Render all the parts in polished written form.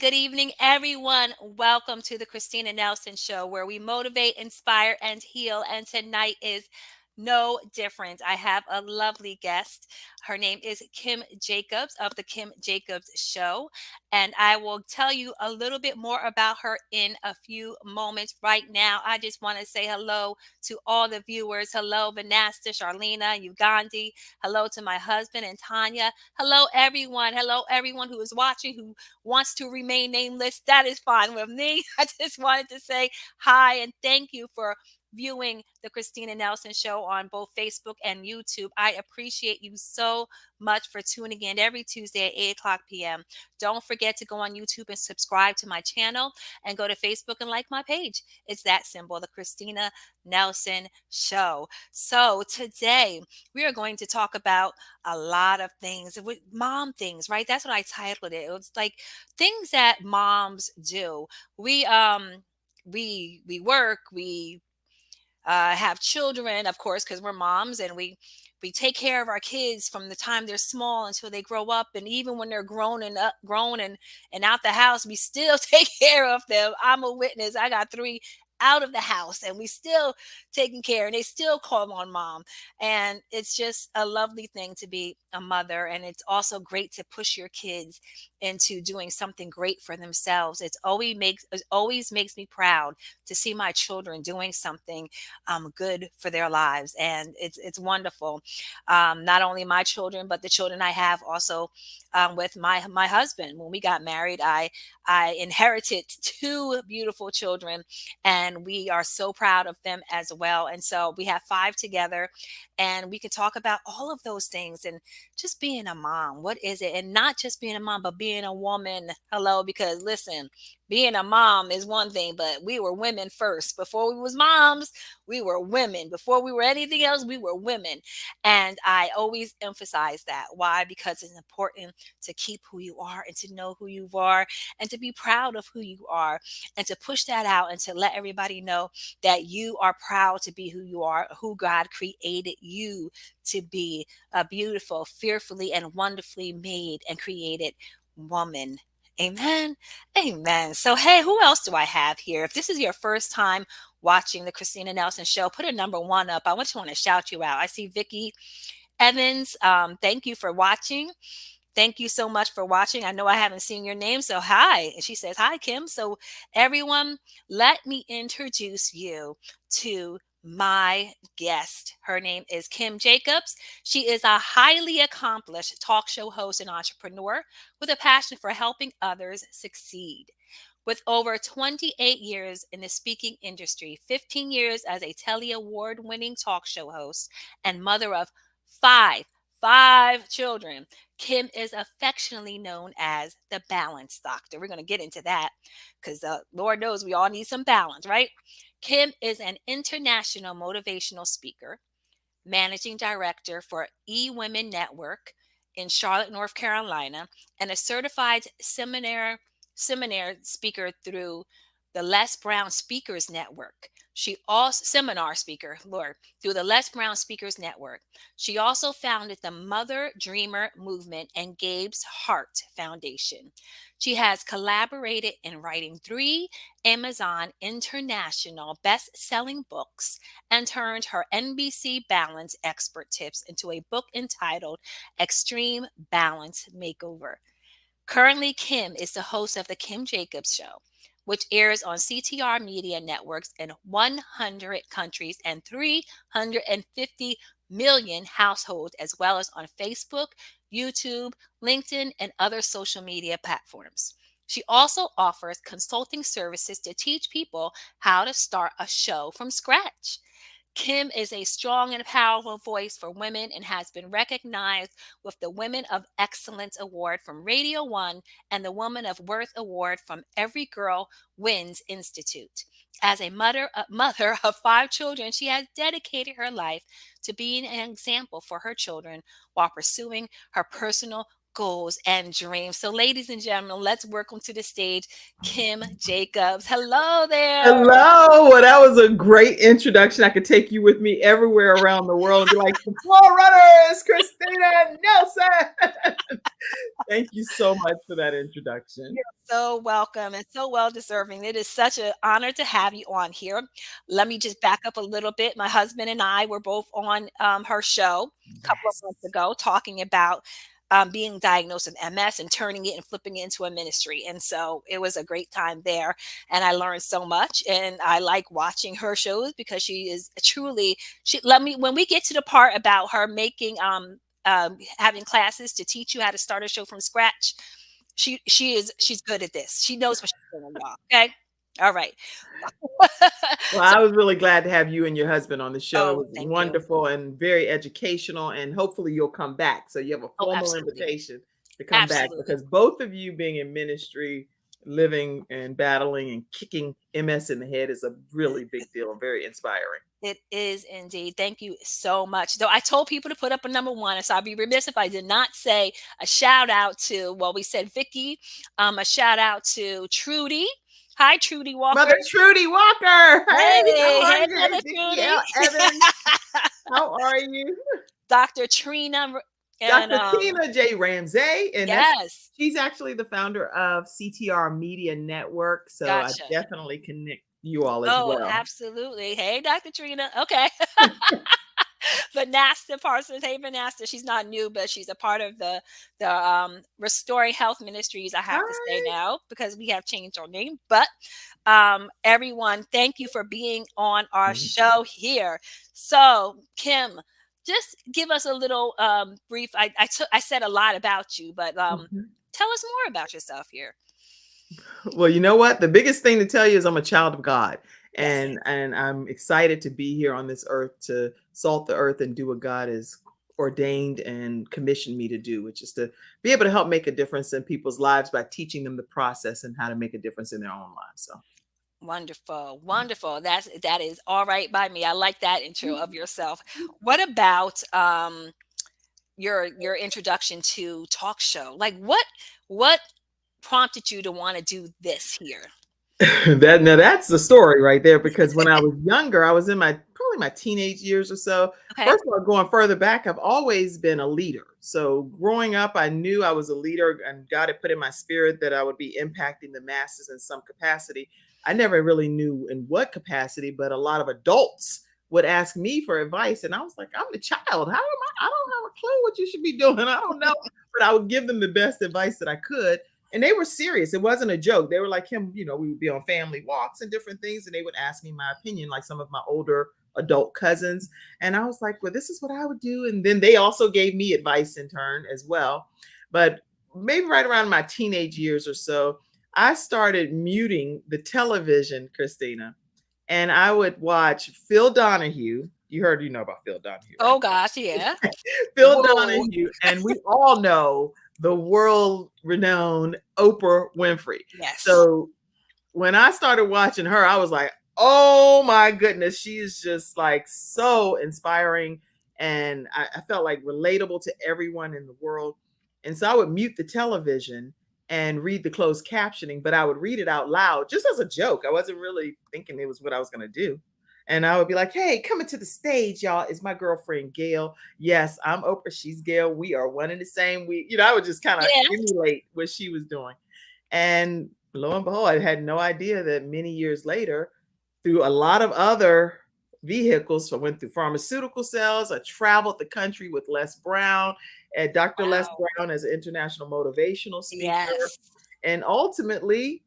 Good evening, everyone. Welcome to the Christina Nelson Show, where we motivate, inspire, and heal. And tonight is no different. I have a lovely guest. Her name is Kim Jacobs of the Kim Jacobs Show. And I will tell you a little bit more about her in a few moments. Right now, I just want to say hello to all the viewers. Hello, Vanessa, Charlena, Ugandi. Hello to my husband and Tanya. Hello, everyone. Hello, everyone who is watching, who wants to remain nameless. That is fine with me. I just wanted to say hi and thank you for viewing the Christina Nelson Show on both Facebook and YouTube. I appreciate you so much for tuning in every Tuesday at 8 o'clock p.m. Don't forget to go on YouTube and subscribe to my channel and go to Facebook and like my page. It's that simple, the Christina Nelson Show. So today we are going to talk about a lot of things with mom things, right? That's what I titled it. It was like things that moms do. We work, we have children, of course, because we're moms, and we take care of our kids from the time they're small until they grow up, and even when they're grown and out the house, we still take care of them. I'm a witness. I got three out of the house, and we still taking care, and they still call on mom. And it's just a lovely thing to be a mother, and it's also great to push your kids into doing something great for themselves. It always makes me proud to see my children doing something good for their lives, and it's wonderful. Not only my children, but the children I have also with my husband. When we got married, I inherited two beautiful children, and we are so proud of them as well. And so we have five together, and we could talk about all of those things and just being a mom. What is it? And not just being a mom, but being a woman. Hello, because listen, being a mom is one thing, but we were women first. Before we was moms, we were women. Before we were anything else, we were women. And I always emphasize that. Why? Because it's important to keep who you are and to know who you are and to to be proud of who you are and to push that out and to let everybody know that you are proud to be who you are, who God created you to be, a beautiful, fearfully and wonderfully made and created woman. Amen. Amen. So, hey, who else do I have here? If this is your first time watching the Christina Nelson show, put a number one up. I just want to shout you out. I see Vicky Evans. Thank you for watching. Thank you so much for watching. I know I haven't seen your name, so hi. And she says, hi, Kim. So, everyone, let me introduce you to my guest. Her name is Kim Jacobs. She is a highly accomplished talk show host and entrepreneur with a passion for helping others succeed. With over 28 years in the speaking industry, 15 years as a Telly Award winning talk show host, and mother of five, five children, Kim is affectionately known as the Balance Doctor. We're going to get into that because Lord knows we all need some balance, right? Kim is an international motivational speaker, managing director for eWomen Network in Charlotte, North Carolina, and a certified seminar speaker through the Les Brown Speakers Network. She also seminar speaker, Lord, through the Les Brown Speakers Network. She also founded the Mother Dreamer Movement and Gabe's Heart Foundation. She has collaborated in writing 3 Amazon International best-selling books and turned her NBC Balance expert tips into a book entitled Extreme Balance Makeover. Currently, Kim is the host of The Kim Jacobs Show, which airs on CTR Media Networks in 100 countries and 350 million households, as well as on Facebook, YouTube, LinkedIn, and other social media platforms. She also offers consulting services to teach people how to start a show from scratch. Kim is a strong and powerful voice for women and has been recognized with the Women of Excellence Award from Radio One and the Woman of Worth Award from Every Girl Wins Institute. As a mother of 5 children, she has dedicated her life to being an example for her children while pursuing her personal goals and dreams. So, ladies and gentlemen, let's welcome to the stage Kim Jacobs. Hello there. Hello. Well, that was a great introduction. I could take you with me everywhere around the world and be like, the floor runner is Christina Nelson. Thank you so much for that introduction. You're so welcome and so well deserving. It is such an honor to have you on here. Let me just back up a little bit. My husband and I were both on her show a couple of months Yes. ago talking about being diagnosed with MS and turning it and flipping it into a ministry. And so it was a great time there. And I learned so much. And I like watching her shows because she is truly, she let me, when we get to the part about her making, having classes to teach you how to start a show from scratch, she's good at this. She knows what she's doing, y'all. Okay. All right. Well, So, I was really glad to have you and your husband on the show. It oh, was thank you. wonderful and very educational, and hopefully you'll come back. So you have a Oh, formal absolutely. invitation to come back Absolutely. because both of you being in ministry, living and battling and kicking MS in the head is a really big deal and very inspiring. It is indeed. Thank you so much. Though I told people to put up a number one, and so I'd be remiss if I did not say a shout out to, well, we said Vicky, a shout out to Trudy. Hi, Trudy Walker. Mother Trudy Walker. Hey, how Hey, are hey, you? Hey, Mother Vicky Trudy. L. Evans. How are you? Dr. Trina, and Dr. Tina J. Ramsey. And yes, she's actually the founder of CTR Media Network. So I gotcha. definitely connect you all as Oh, well. absolutely. Hey, Dr. Trina. Okay. Vanessa Parsons. Hey, Vanessa. She's not new, but she's a part of the Restoring Health Ministries. I have to say Hi. now because we have changed our name. But everyone, thank you for being on our show here. So, Kim, just give us a little brief. I said a lot about you, but Mhm. tell us more about yourself here. Well, you know what? The biggest thing to tell you is I'm a child of God. Yes, And I'm excited to be here on this earth to salt the earth and do what God has ordained and commissioned me to do, which is to be able to help make a difference in people's lives by teaching them the process and how to make a difference in their own lives. So wonderful, wonderful. That is all right by me. I like that intro of yourself. What about your introduction to talk show? Like what prompted you to want to do this here? That now that's the story right there, because when I was younger, I was in my probably my teenage years or so. Okay. First of all, going further back, I've always been a leader. So growing up, I knew I was a leader, and God had put in my spirit that I would be impacting the masses in some capacity. I never really knew in what capacity, but a lot of adults would ask me for advice, and I was like, I'm the child. How am I? I don't have a clue what you should be doing. I don't know, but I would give them the best advice that I could, and they were serious. It wasn't a joke. They were like him, we would be on family walks and different things, and they would ask me my opinion, like some of my older adult cousins. And I was like, well, this is what I would do. And then they also gave me advice in turn as well. But maybe right around my teenage years or so, I started muting the television, Christina, and I would watch Phil Donahue. You know about Phil Donahue, right? Oh gosh, yeah. Phil Whoa. Donahue, and we all know the world renowned Oprah Winfrey. Yes. So when I started watching her, I was like, oh my goodness, she is just like so inspiring. And I felt like relatable to everyone in the world. And so I would mute the television and read the closed captioning, but I would read it out loud just as a joke. I wasn't really thinking it was what I was going to do. And I would be like, hey, coming to the stage, y'all, is my girlfriend, Gail. Yes, I'm Oprah. She's Gail. We are one and the same. I would just kind of Yeah. emulate what she was doing. And lo and behold, I had no idea that many years later, through a lot of other vehicles, so I went through pharmaceutical sales. I traveled the country with Les Brown, and Dr. Les Wow. Brown as an international motivational speaker. Yes. And ultimately,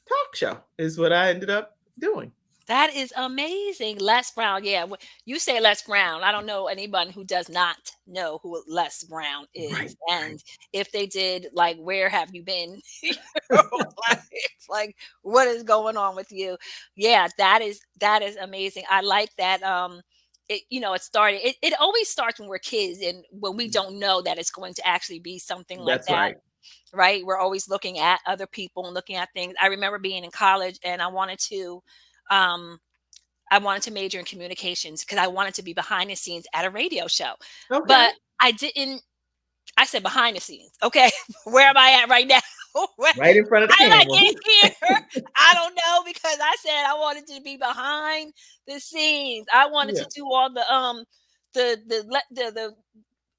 talk show is what I ended up doing. That is amazing. Les Brown. Yeah. You say Les Brown. I don't know anyone who does not know who Les Brown Right, is. right. And if they did, like, where have you been? Like, it's like, what is going on with you? Yeah, that is amazing. I like that. It started, it always starts when we're kids and when we don't know that it's going to actually be something like That's that, right. right? We're always looking at other people and looking at things. I remember being in college and um I wanted to major in communications because I wanted to be behind the scenes at a radio show. Okay. But I didn't I said behind the scenes. Okay. Where am I at right now? Where Right in front of the how did I camera. get here? I don't know because I said I wanted to be behind the scenes. I wanted Yeah. to do all the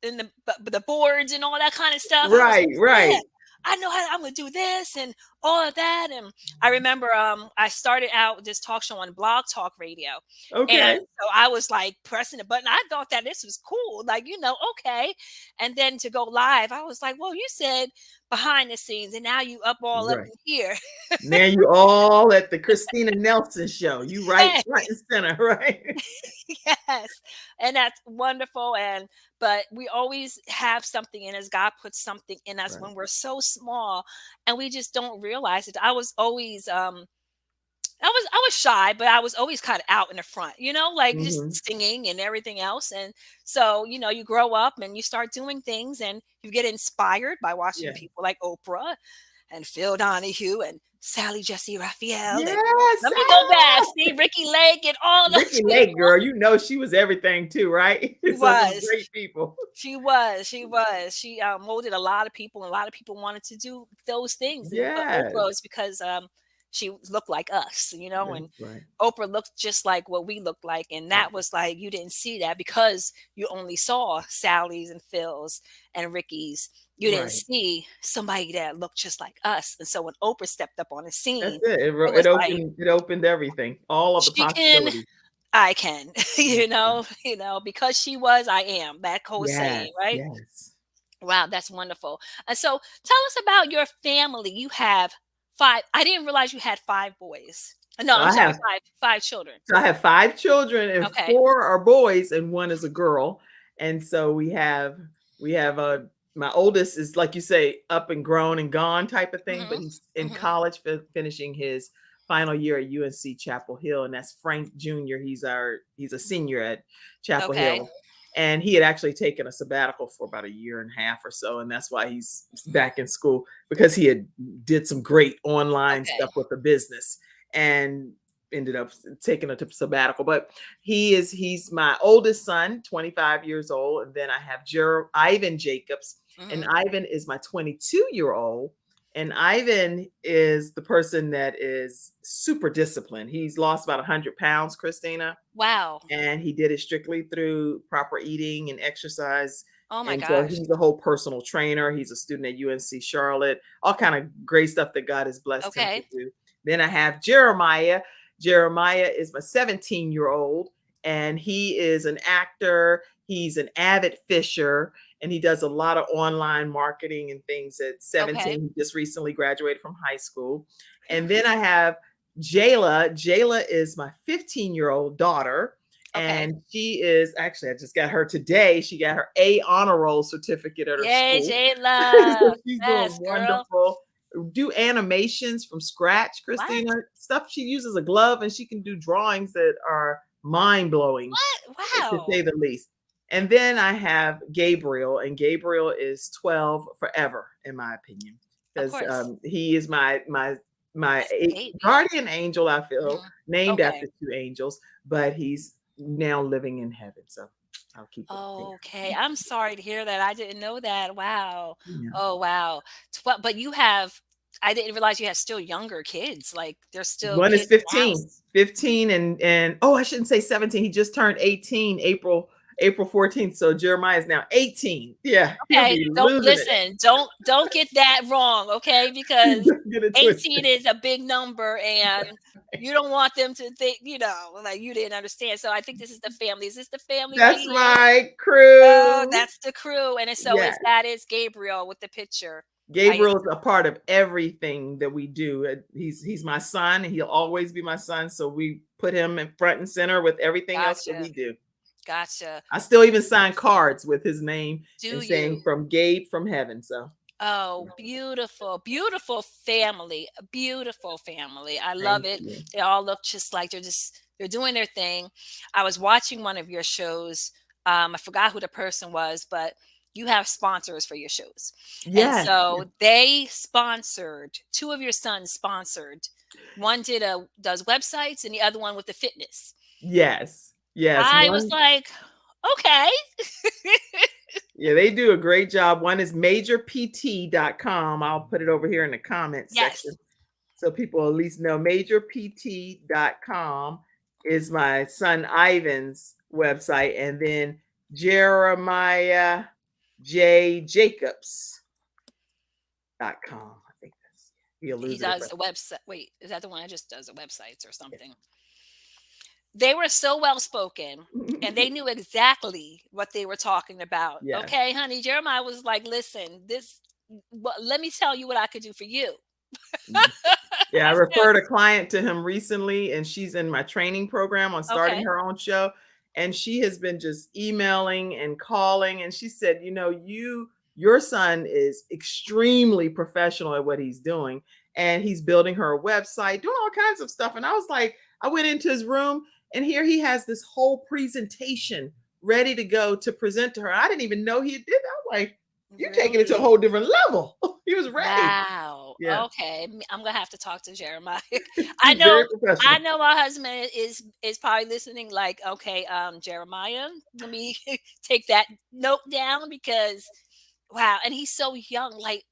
and the boards and all that kind of stuff. I was Right, like, yeah, right. I know how I'm gonna do this and all of that. And I remember I started out with this talk show on Blog Talk Radio. And Okay. so I was like pressing the button. I thought that this was cool, like, okay. And then to go live, I was like, well, you said behind the scenes, and now you up all up Right. in here. Now you all at the Christina Nelson show. You right Yeah. front and center, right? Yes, and that's wonderful. And but we always have something in us. God puts something in us Right. when we're so small, and we just don't realize it. I was always I was shy, but I was always kind of out in the front, like Mhm. just singing and everything else. And so, you grow up and you start doing things and you get inspired by watching Yeah. people like Oprah and Phil Donahue and Sally Jesse Raphael. And Yes. let me go back, Ah! see Ricky Lake and all those Ricky Lake, people. girl, she was everything too, right? She So some was. great people. She was. She was. She molded a lot of people, and a lot of people wanted to do those things. And but Yes. Oprah is because she looked like us, That's and right. Oprah looked just like what we looked like, and Right. that was like you didn't see that because you only saw Sally's and Phil's and Ricky's. You didn't Right. see somebody that looked just like us. And so when Oprah stepped up on the That's scene, it. it was like It opened everything, all of the she can, possibilities. I can, That's right. because she was, I am. That whole Yes. saying, right? Yes. Wow, that's wonderful. And so tell us about your family. You have five. I didn't realize you had five boys. No, So I'm I sorry, have five children. So I have 5 children, and Okay. 4 are boys and 1 is a girl. And so we have my oldest is, like you say, up and grown and gone type of thing, but Hmm. he's in Hmm. college, finishing his final year at UNC Chapel Hill, and that's Frank Jr. He's a senior at Chapel Okay. Hill. And he had actually taken a sabbatical for about a year and a half or so, and that's why he's back in school, because he had did some great online Okay. stuff with the business and ended up taking a sabbatical. But he's my oldest son, 25 years old, and then I have Ivan Jacobs, and Hmm. Ivan is my 22-year-old, And Ivan is the person that is super disciplined. He's lost about 100 pounds, Christina, Wow. and he did it strictly through proper eating and exercise. Oh my And so gosh. he's a whole personal trainer. He's a student at UNC Charlotte, all kind of great stuff that God has blessed him to Okay. do. Then I have Jeremiah. Jeremiah is my 17-year-old, and he is an actor. He's an avid fisher, and he does a lot of online marketing and things at Okay. 17. He just recently graduated from high school. And then I have Jayla. Jayla is my 15-year-old daughter, Okay. and she is actually, I just got her today. She got her A honor roll certificate at her Yay, school. So Jayla. she's doing Yes, girl. wonderful. Do animations from scratch, What? Christina. Stuff she uses a glove, and she can do drawings that are mind blowing, What? to Wow. say the least. And then I have Gabriel, and Gabriel is 12 forever, in my opinion, Of because course. he is my That's the baby. guardian angel. I feel Mhm. named Okay. after two angels, but he's now living in heaven, so I'll keep it Okay. there. I'm sorry to hear that. I didn't know that. Wow. Yeah. Oh, wow. But you have I didn't realize you have still younger kids. Like there's still One is kids in the 15, house. 15, and oh, I shouldn't say 17. He just turned 18 April 14th. So Jeremiah is now 18. Yeah, he'll Okay, be don't losing it. listen, don't get that wrong, okay? Because Don't get it 18 twisted. is a big number and you don't want them to think, like you didn't understand. So I think this is the family. Is this the family right That's here? my Oh, crew. that's the crew. And so Yeah. is that is Gabriel with the picture. I Gabriel is a part of everything that we do. He's my son, and he'll always be my son. So we put him in front and center with everything else that gotcha. we do. Gotcha. I still even sign cards with his name Do and saying you? from Gabe from heaven. So Oh, beautiful, beautiful family, a beautiful family. I love thank it. you. They all look just like they're doing their thing. I was watching one of your shows. I forgot who the person was, but you have sponsors for your shows. And Yes, so they sponsored, two of your sons sponsored. One does websites and the other one with the fitness. yes, yes. I was One, like, okay. yeah, they do a great job. One is majorpt.com. I'll put it over here in the comments section Yes. so people at least know. Majorpt.com is my son Ivan's website, and then Jeremiah J Jacobs.com. I think that's, he'll He lose it if does a website. Wait, is that the one I just does the websites or something? They were so well spoken and they knew exactly what they were talking about. Yes. Okay, honey, Jeremiah was like, "Listen, let me tell you what I could do for you." Yeah, I I said, referred a client to him recently, and she's in my training program on starting "Okay, her own show. And she has been just emailing and calling. And she said, your son is extremely professional at what he's doing. And he's building her a website, doing all kinds of stuff. And I was like, I went into his room, and here he has this whole presentation ready to go to present to her. I didn't even know he did that. I'm like, you're taking it to a really? whole different level. He was ready. Wow. Yeah. Okay, I'm gonna have to talk to Jeremiah. I He's know, very I professional. know my husband is probably listening. Like, okay, Jeremiah, let me take that note down because wow, and he's so young. Like,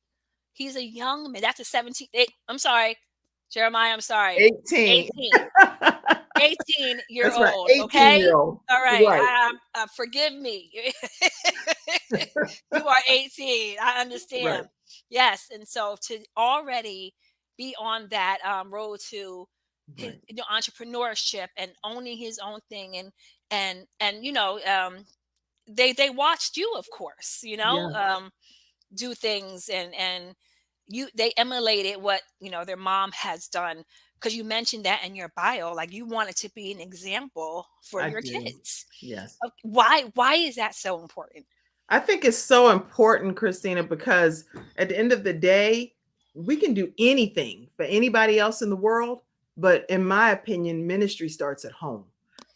he's a young man. That's a 17. I'm sorry, Jeremiah. I'm sorry. 18. 18. 18 year That's right, old. Okay. 18-year-old. All right. Right, Forgive me. You are 18. I right, understand. Yes. And so to already be on that road to his right. entrepreneurship and owning his own thing and they watched you, of course, Yeah, do things and they emulated what their mom has done because you mentioned that in your bio, like you wanted to be an example for I your do. kids. Yes. Why is that so important? I think it's so important, Christina, because at the end of the day, we can do anything for anybody else in the world. But in my opinion, ministry starts at home.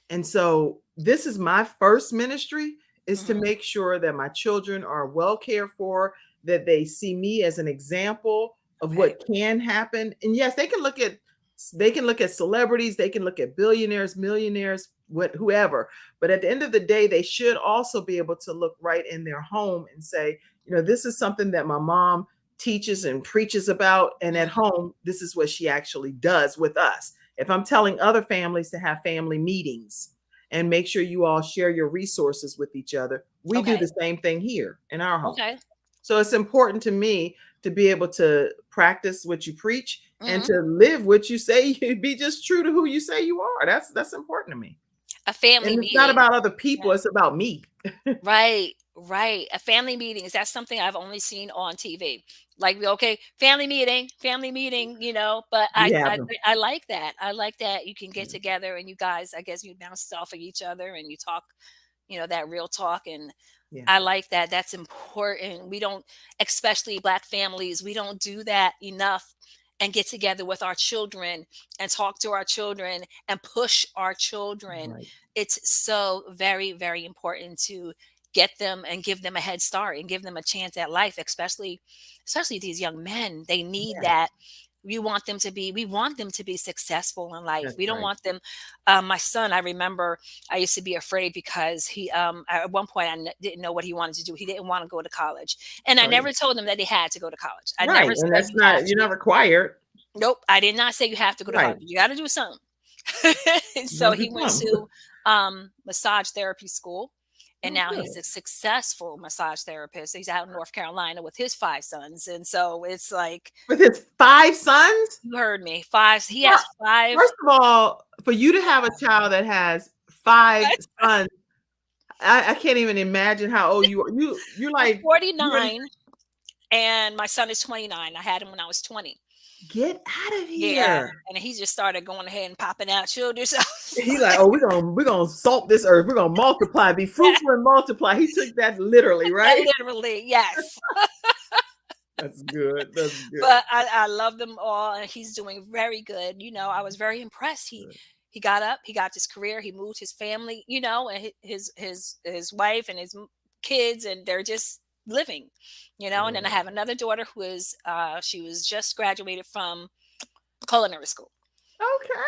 And so this is my first ministry, is to Hmm. make sure that my children are well cared for, that they see me as an example of Okay. what can happen. And yes, they can look at celebrities, they can look at billionaires, millionaires, whoever. But at the end of the day, they should also be able to look right in their home and say, this is something that my mom teaches and preaches about. And at Mhm. home, this is what she actually does with us. If I'm telling other families to have family meetings and make sure you all share your resources with each other, we do Okay. the same thing here in our home. Okay. So it's important to me to be able to practice what you preach and Mhm. to live what you say. You be just true to who you say you are. That's important to me. A family And it's not meeting. about other people, Yeah. it's about me. Right, right. A family meeting is that's something I've only seen on TV. Like, okay, family meeting, but We I have I them. I like that. I like that you can get together and you guys, I guess you bounce off of each other and you talk, that real talk. And Yeah. I like that. That's important. We don't, especially Black families, we don't do that enough and get together with our children and talk to our children and push our children. Right. It's so very, very important to get them and give them a head start and give them a chance at life, especially these young men. They need Yes, that. We want them to be successful in life. that's We don't right. want them. My son, I remember I used to be afraid because at one point didn't know what he wanted to do. He didn't want to go to college. And I Oh, yeah. never told him that he had to go to college. I Right. never And said that's you have not, you're to. not required. Nope, I did not say you have to go to Right. college. You got to do something. And You so gotta do he went something. to massage therapy school, and Oh, now he's good. a successful massage therapist. He's out in North Carolina with his 5 sons, and so it's like, With his 5 sons? you heard me, five. He Fir has five. First of all, for you to have a child that has 5 sons, I can't even imagine how old you are. You're I'm like, you're 49, and my son is 29. I had him when I was 20. get out of Yeah, here. and he just started going ahead and popping out children. So I was He like, like, "Oh, we're gonna salt this earth. We're gonna multiply, be fruitful and multiply." He took that literally, right? literally, yes. That's good. That's good. But I love them all, and he's doing very good. I was very impressed. Good. He got up, he got his career, he moved his family, and his wife and his kids, and they're just living. And then I Good. have another daughter who is she was just graduated from culinary school. Okay.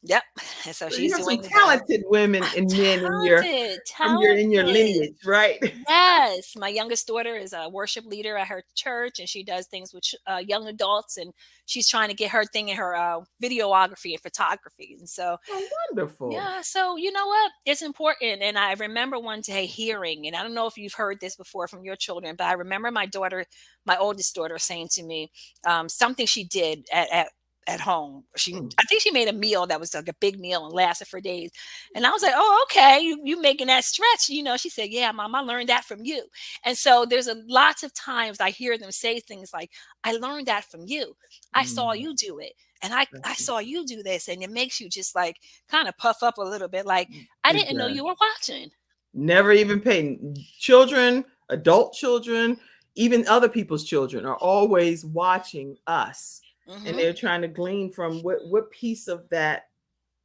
Yep. And so So you she's have some doing well. talented women and men in your Talented, from your in your talented. lineage, right? Yes, my youngest daughter is a worship leader at her church, and she does things with young adults, and she's trying to get her thing in her videography and photography. And so, Oh, wonderful. yeah, so you know what? It's important. And I remember one day hearing, and I don't know if you've heard this before from your children, but I remember my oldest daughter, saying to me something she did at home. Mm, I think she made a meal that was like a big meal and lasted for days. And I was like, "Oh, okay, you making that stretch?" She said, "Yeah, mom, I learned that from you." And so there's a lots of times I hear them say things like, "I learned that from you. I saw mm, you do it, and I that's saw you do this," and it makes you just like kind of puff up a little bit, like, "I it didn't know does. you were watching." Never even pay children, adult children, even other people's children are always watching us. And Hmm. they're trying to glean from what piece of that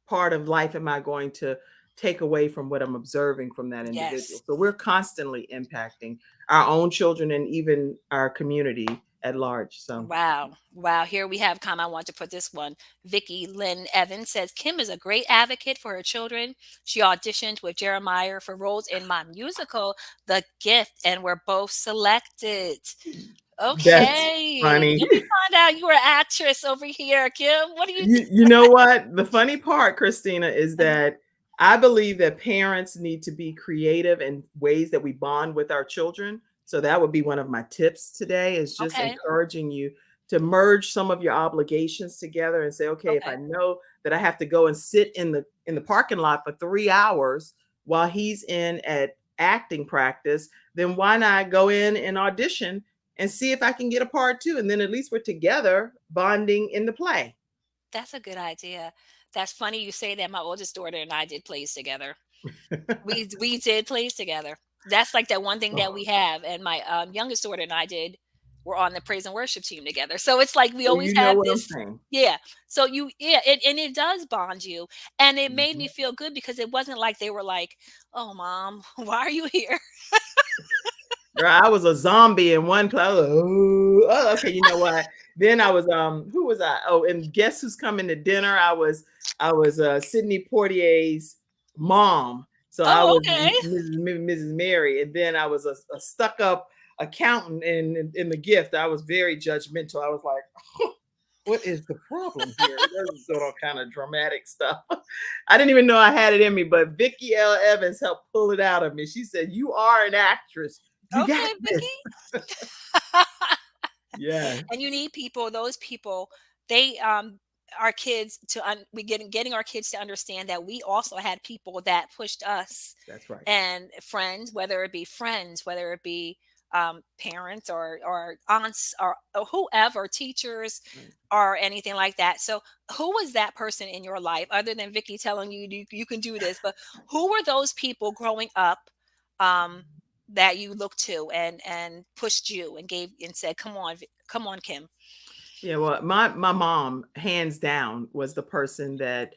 part of life am I going to take away from what I'm observing from that individual? Yes. So we're constantly impacting our own children and even our community at large. So Wow. Wow. Here we have I want to put this one. Vicky Lynn Evans says Kim is a great advocate for her children. She auditioned with Jeremiah for roles in my musical, The Gift, and were both selected. that's Okay. funny. Let me find out you were an actress over here, Kim. What do you do? You know what? The funny part, Christina, is that I believe that parents need to be creative in ways that we bond with our children. So that would be one of my tips today is just Okay. encouraging you to merge some of your obligations together and say, okay, if I Okay. know that I have to go and sit in the parking lot for 3 hours while he's in at acting practice, then why not go in and audition and see if I can get a part too? And then at least we're together bonding in the play. That's a good idea. That's funny you say that. My oldest daughter and I did plays together. We did plays together. That's like that one thing that Oh, we have, and my, youngest daughter and I did we're on the praise and worship team together. So it's like we so always you know have what I'm this. saying. Yeah. So it does bond you, and it made me Mhm. feel good because it wasn't like they were like, "Oh, mom, why are you here?" Girl, I was a zombie in one place. Oh, oh, okay. You know what? Then I was who was I? Oh, and guess who's coming to dinner? I was Sydney Portier's mom. So I Oh, was okay. Mrs. Mary, and then I was a stuck up accountant in the gift, I was very judgmental. I was like, what is the problem here? This is doing all kind of dramatic stuff. I didn't even know I had it in me, but Vicki L. Evans helped pull it out of me. She said, "You are an actress. You got Okay, this." Vicky. Yeah, And you need people, those people, they our kids to we getting our kids to understand that we also had people that pushed us, that's right. and friends, whether it be friends, whether it be parents or aunts or whoever, teachers Right. or anything like that. So who was that person in your life other than Vicky telling you you can do this? But who were those people growing up um, that you looked to and pushed you and gave and said, "Come on, come on, Kim." Yeah, well, my mom, hands down, was the person that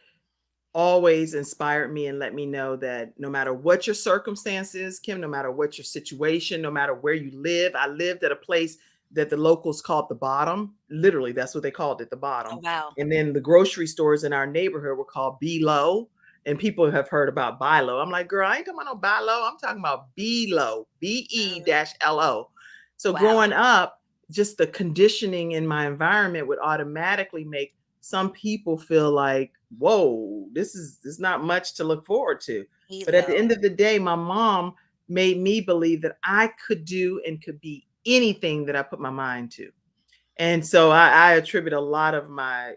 always inspired me and let me know that no matter what your circumstances, Kim, no matter what your situation, no matter where you live, I lived at a place that the locals called the bottom. Literally, that's what they called it, the Oh bottom. wow. And then the grocery stores in our neighborhood were called below. And people have heard about buy low. I'm like, girl, I ain't talking about no buy low. I'm talking about below, Mhm. BE-LO. So Wow. growing up, just the conditioning in my environment would automatically make some people feel like, whoa, this is not much to look forward to. But at the Elo. end of the day, my mom made me believe that I could do and could be anything that I put my mind to. And so I attribute a lot of my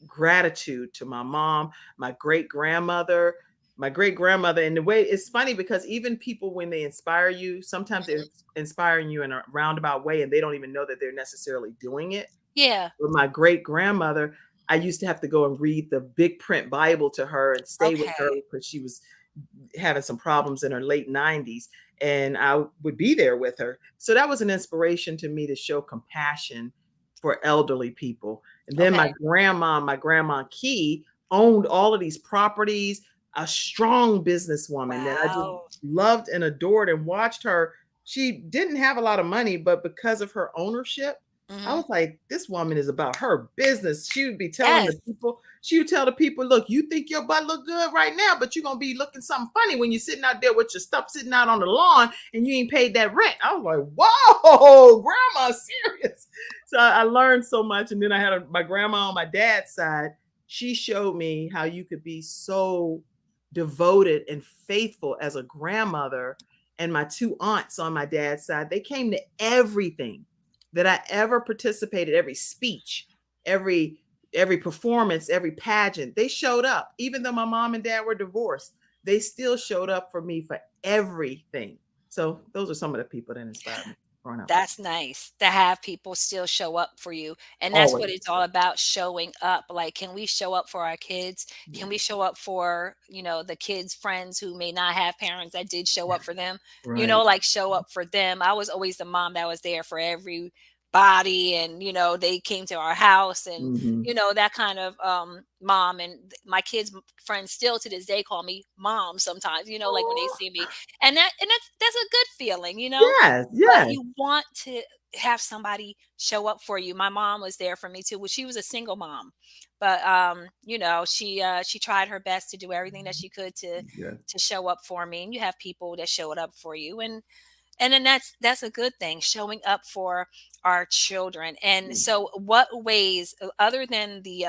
gratitude to my mom, my great grandmother, my great grandmother. And the way it's funny because even people, when they inspire you, sometimes they're inspiring you in a roundabout way and they don't even know that they're necessarily doing it. Yeah. With my great grandmother, I used to have to go and read the big print Bible to her and stay with her Okay. because she was having some problems in her late 90s. And I would be there with her. So that was an inspiration to me to show compassion for elderly people. And then Okay. my grandma Key, owned all of these properties, a strong businesswoman that I just Wow. loved and adored and watched her. She didn't have a lot of money, but because of her ownership, I Mhm. was like, this woman is about her business. She would be telling the Yes. people, she would tell the people, look, you think your butt look good right now, but you're gonna be looking something funny when you're sitting out there with your stuff sitting out on the lawn and you ain't paid that rent. I was like, whoa, grandma, serious. So I learned so much. And then I had my grandma on my dad's side. She showed me how you could be so devoted and faithful as a grandmother. And my two aunts on my dad's side, they came to everything that I ever participated, every speech, every performance, every pageant, they showed up. Even though my mom and dad were divorced, they still showed up for me for everything. So those are some of the people that inspired me growing up. That's nice to have people still show up for you, and that's what Always. it's all about, showing up. Like, can we show up for our kids? Yeah. Can we show up for, the kids' friends who may not have parents that did show up for them? Right. Like, show up for them. I was always the mom that was there for everybody, and, they came to our house, and, Hmm. that kind of, mom. And my kids' friends still to this day call me mom sometimes, like when they Oh, see me. And that's a good feeling. yes, But yes. you want to have somebody show up for you. My mom was there for me too. Well, she was a single mom, but she tried her best to do everything that she could to Yes. show up for me. And you have people that showed up for you, and then that's a good thing, showing up for our children. And so what ways, other than the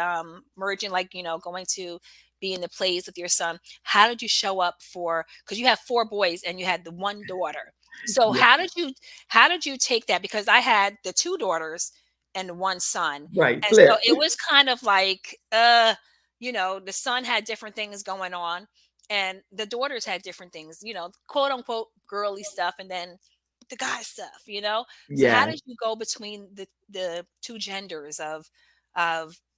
merging, like, going to be in the plays with your son, how did you show up for, because you have four boys and you had the one daughter. So Yeah. how did you take that? Because I had the two daughters and one son. Right. And so Flip. it was kind of like, the son had different things going on, and the daughters had different things, quote unquote girly stuff, and then the guy stuff. So how Yeah. did you go between the two genders of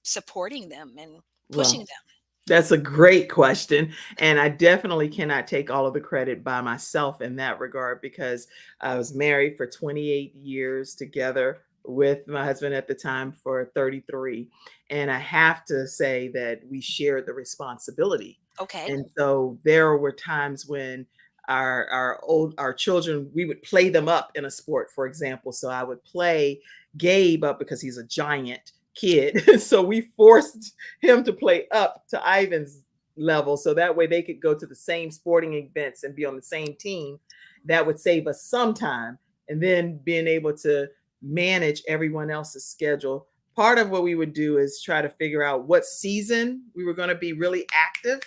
supporting them and pushing Well, them? that's a great question. And I definitely cannot take all of the credit by myself in that regard because I was married for 28 years together with my husband at the time for 33. And I have to say that we shared the responsibility. Okay. And so there were times when our children, we would play them up in a sport, for example. So I would play Gabe up because he's a giant kid. So we forced him to play up to Ivan's level so that way they could go to the same sporting events and be on the same team. That would save us some time. and then being able to manage everyone else's schedule. Part of what we would do is try to figure out what season we were going to be really active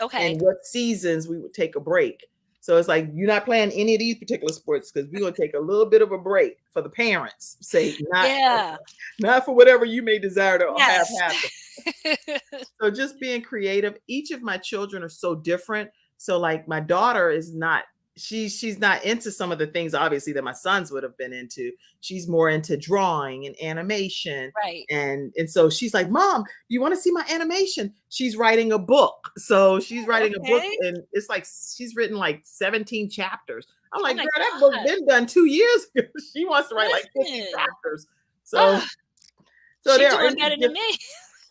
Okay. and what seasons we would take a break. So it's like you're not playing any of these particular sports because we're going to take a little bit of a break for the parents' sake, Yeah. not for whatever you may desire to have Yes. happen. So just being creative. Each of my children are so different. So like my daughter is not she's not into some of the things obviously that my sons would have been into. She's more into drawing and animation. Right. And so she's like, "Mom, do you want to see my animation?" She's writing a book. So she's writing a book Okay. and it's like she's written like 17 chapters. I'm Oh like, my "Girl, that book god. been done 2 years ago." She wants to write like 50 Listen. chapters. So Ugh, so she they're doing into better than me.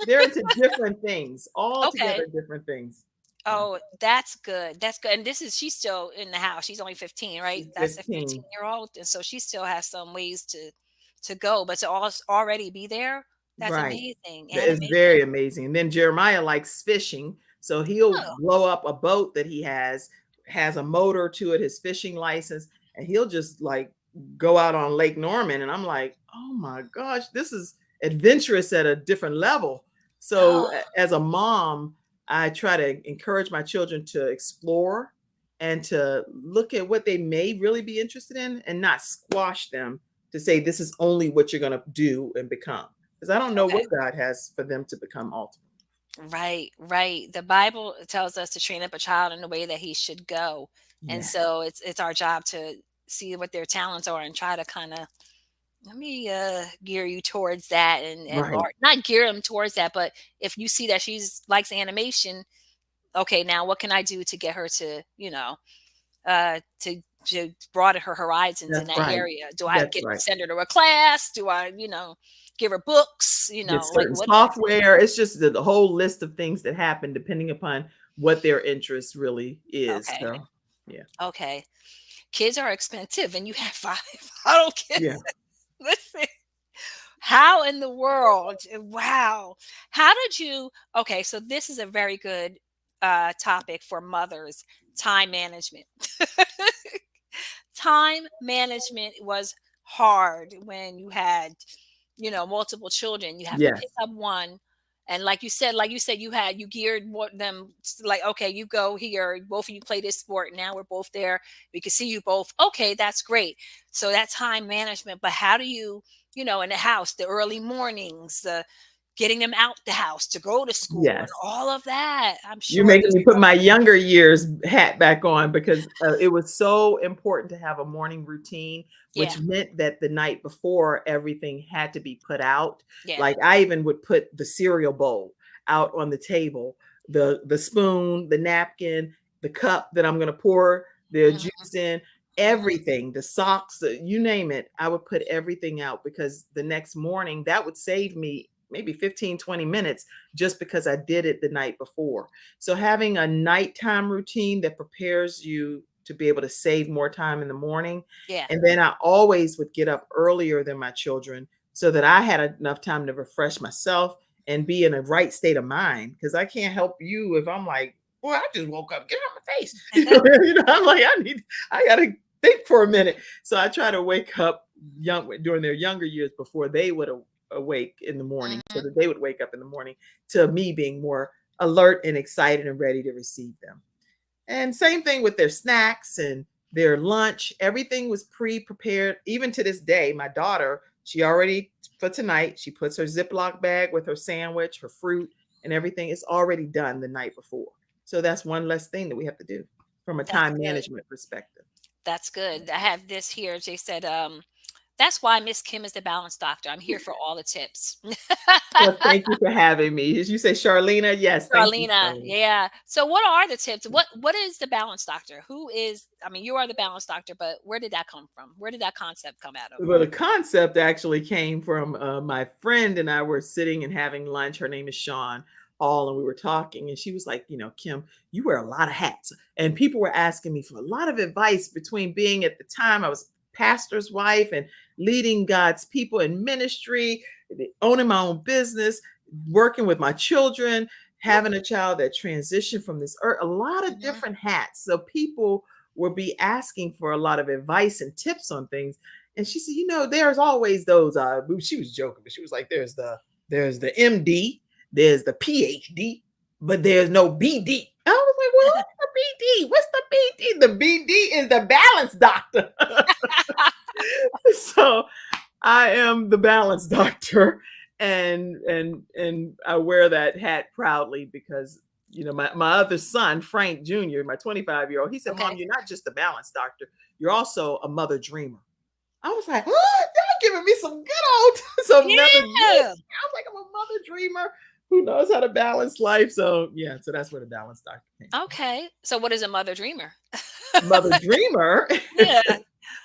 they're into different things, all Okay. together different things. So Oh, that's good. That's good. And this is she's still in the house. She's only 15, right? she's That's a 15. 15-year-old. And so she still has some ways to go, but to already be there, that's Right. amazing. That is Animation. very amazing. And then Jeremiah likes fishing. So he'll Oh, blow up a boat that he has a motor to it, his fishing license, and he'll just like go out on Lake Norman. And I'm like, oh my gosh, this is adventurous at a different level. So oh, as a mom, I try to encourage my children to explore and to look at what they may really be interested in and not squash them to say this is only what you're going to do and become because I don't know okay. what God has for them to become ultimately. Right, right. The Bible tells us to train up a child in the way that he should go. And Yes. so it's our job to see what their talents are and try to kind of let me gear you towards that and Right. or not gear them towards that, but if you see that she's likes animation, okay, now what can I do to get her to, to broaden her horizons in That's that right. area? Do I That's get right. send her to a class? Do I, give her books? Get Like certain what do I do? software. It's just the whole list of things that happen depending upon what their interest really is. Okay. So, yeah. Okay. Kids are expensive and you have 5. I don't get Yeah. listen. How in the world? Wow. How did you okay, so this is a very good topic for mothers, time management. Time management was hard when you had, multiple children. You have to pick Yes. up one. And like you said, you geared them like, okay, you go here, both of you play this sport. Now we're both there. We can see you both. Okay, that's great. So that's time management. But how do you, in the house, the early mornings, the getting them out the house to go to school and Yes. all of that? I'm You're sure you making me put my younger years hat back on because it was so important to have a morning routine, yeah, which meant that the night before everything had to be put out. yeah. Like I even would put the cereal bowl out on the table, the spoon, the napkin, the cup that I'm going to pour the Mhm, juice in, mhm. everything, the socks, you name it. I would put everything out because the next morning that would save me maybe 15, 20 minutes just because I did it the night before. So having a nighttime routine that prepares you to be able to save more time in the morning. Yeah. And then I always would get up earlier than my children so that I had enough time to refresh myself and be in a right state of mind. Because I can't help you if I'm like, well, I just woke up, get out my face. I'm like, I gotta think for a minute. So I try to wake up young during their younger years before they would awake in the morning so Mhm. that they would wake up in the morning to me being more alert and excited and ready to receive them. And same thing with their snacks and their lunch. Everything was pre-prepared. Even to this day, my daughter, she already for tonight, she puts her Ziploc bag with her sandwich, her fruit, and everything is already done the night before. So that's one less thing that we have to do from a That's time good. management perspective. That's good. I have this here. They said, that's why Miss Kim is the balance doctor. I'm here for all the tips. Well, thank you for having me. Did you say Charlena? Yes, thank you, Charlena, Charlene. yeah. So what are the tips? What is the balance doctor? Who is I mean, you are the balance doctor, but where did that come from? Where did that concept come out of? Well, the concept actually came from my friend and I were sitting and having lunch. Her name is Sean Hall, and we were talking, and she was like, Kim, you wear a lot of hats. And people were asking me for a lot of advice between being at the time I was pastor's wife and leading God's people in ministry, owning my own business, working with my children, having a child that transitioned from this earth, a lot of Mhm. different hats. So people would be asking for a lot of advice and tips on things. And she said, there's always those. She was joking, but she was like, there's the MD, there's the PhD, but there's no BD. I was like, well, what's the BD? What's the BD? The BD is the balance doctor. So I am the balance doctor, and I wear that hat proudly because my other son, Frank Jr., my 25-year-old, he said, "Mom, Okay. you're not just the balance doctor, you're also a mother dreamer." I was like, oh, y'all giving me some good old some mother dreams. Yeah. I was like, I'm a mother dreamer who knows how to balance life. So yeah, so that's where the balance doctor came from. Okay. So what is a mother dreamer? Mother dreamer. Yeah.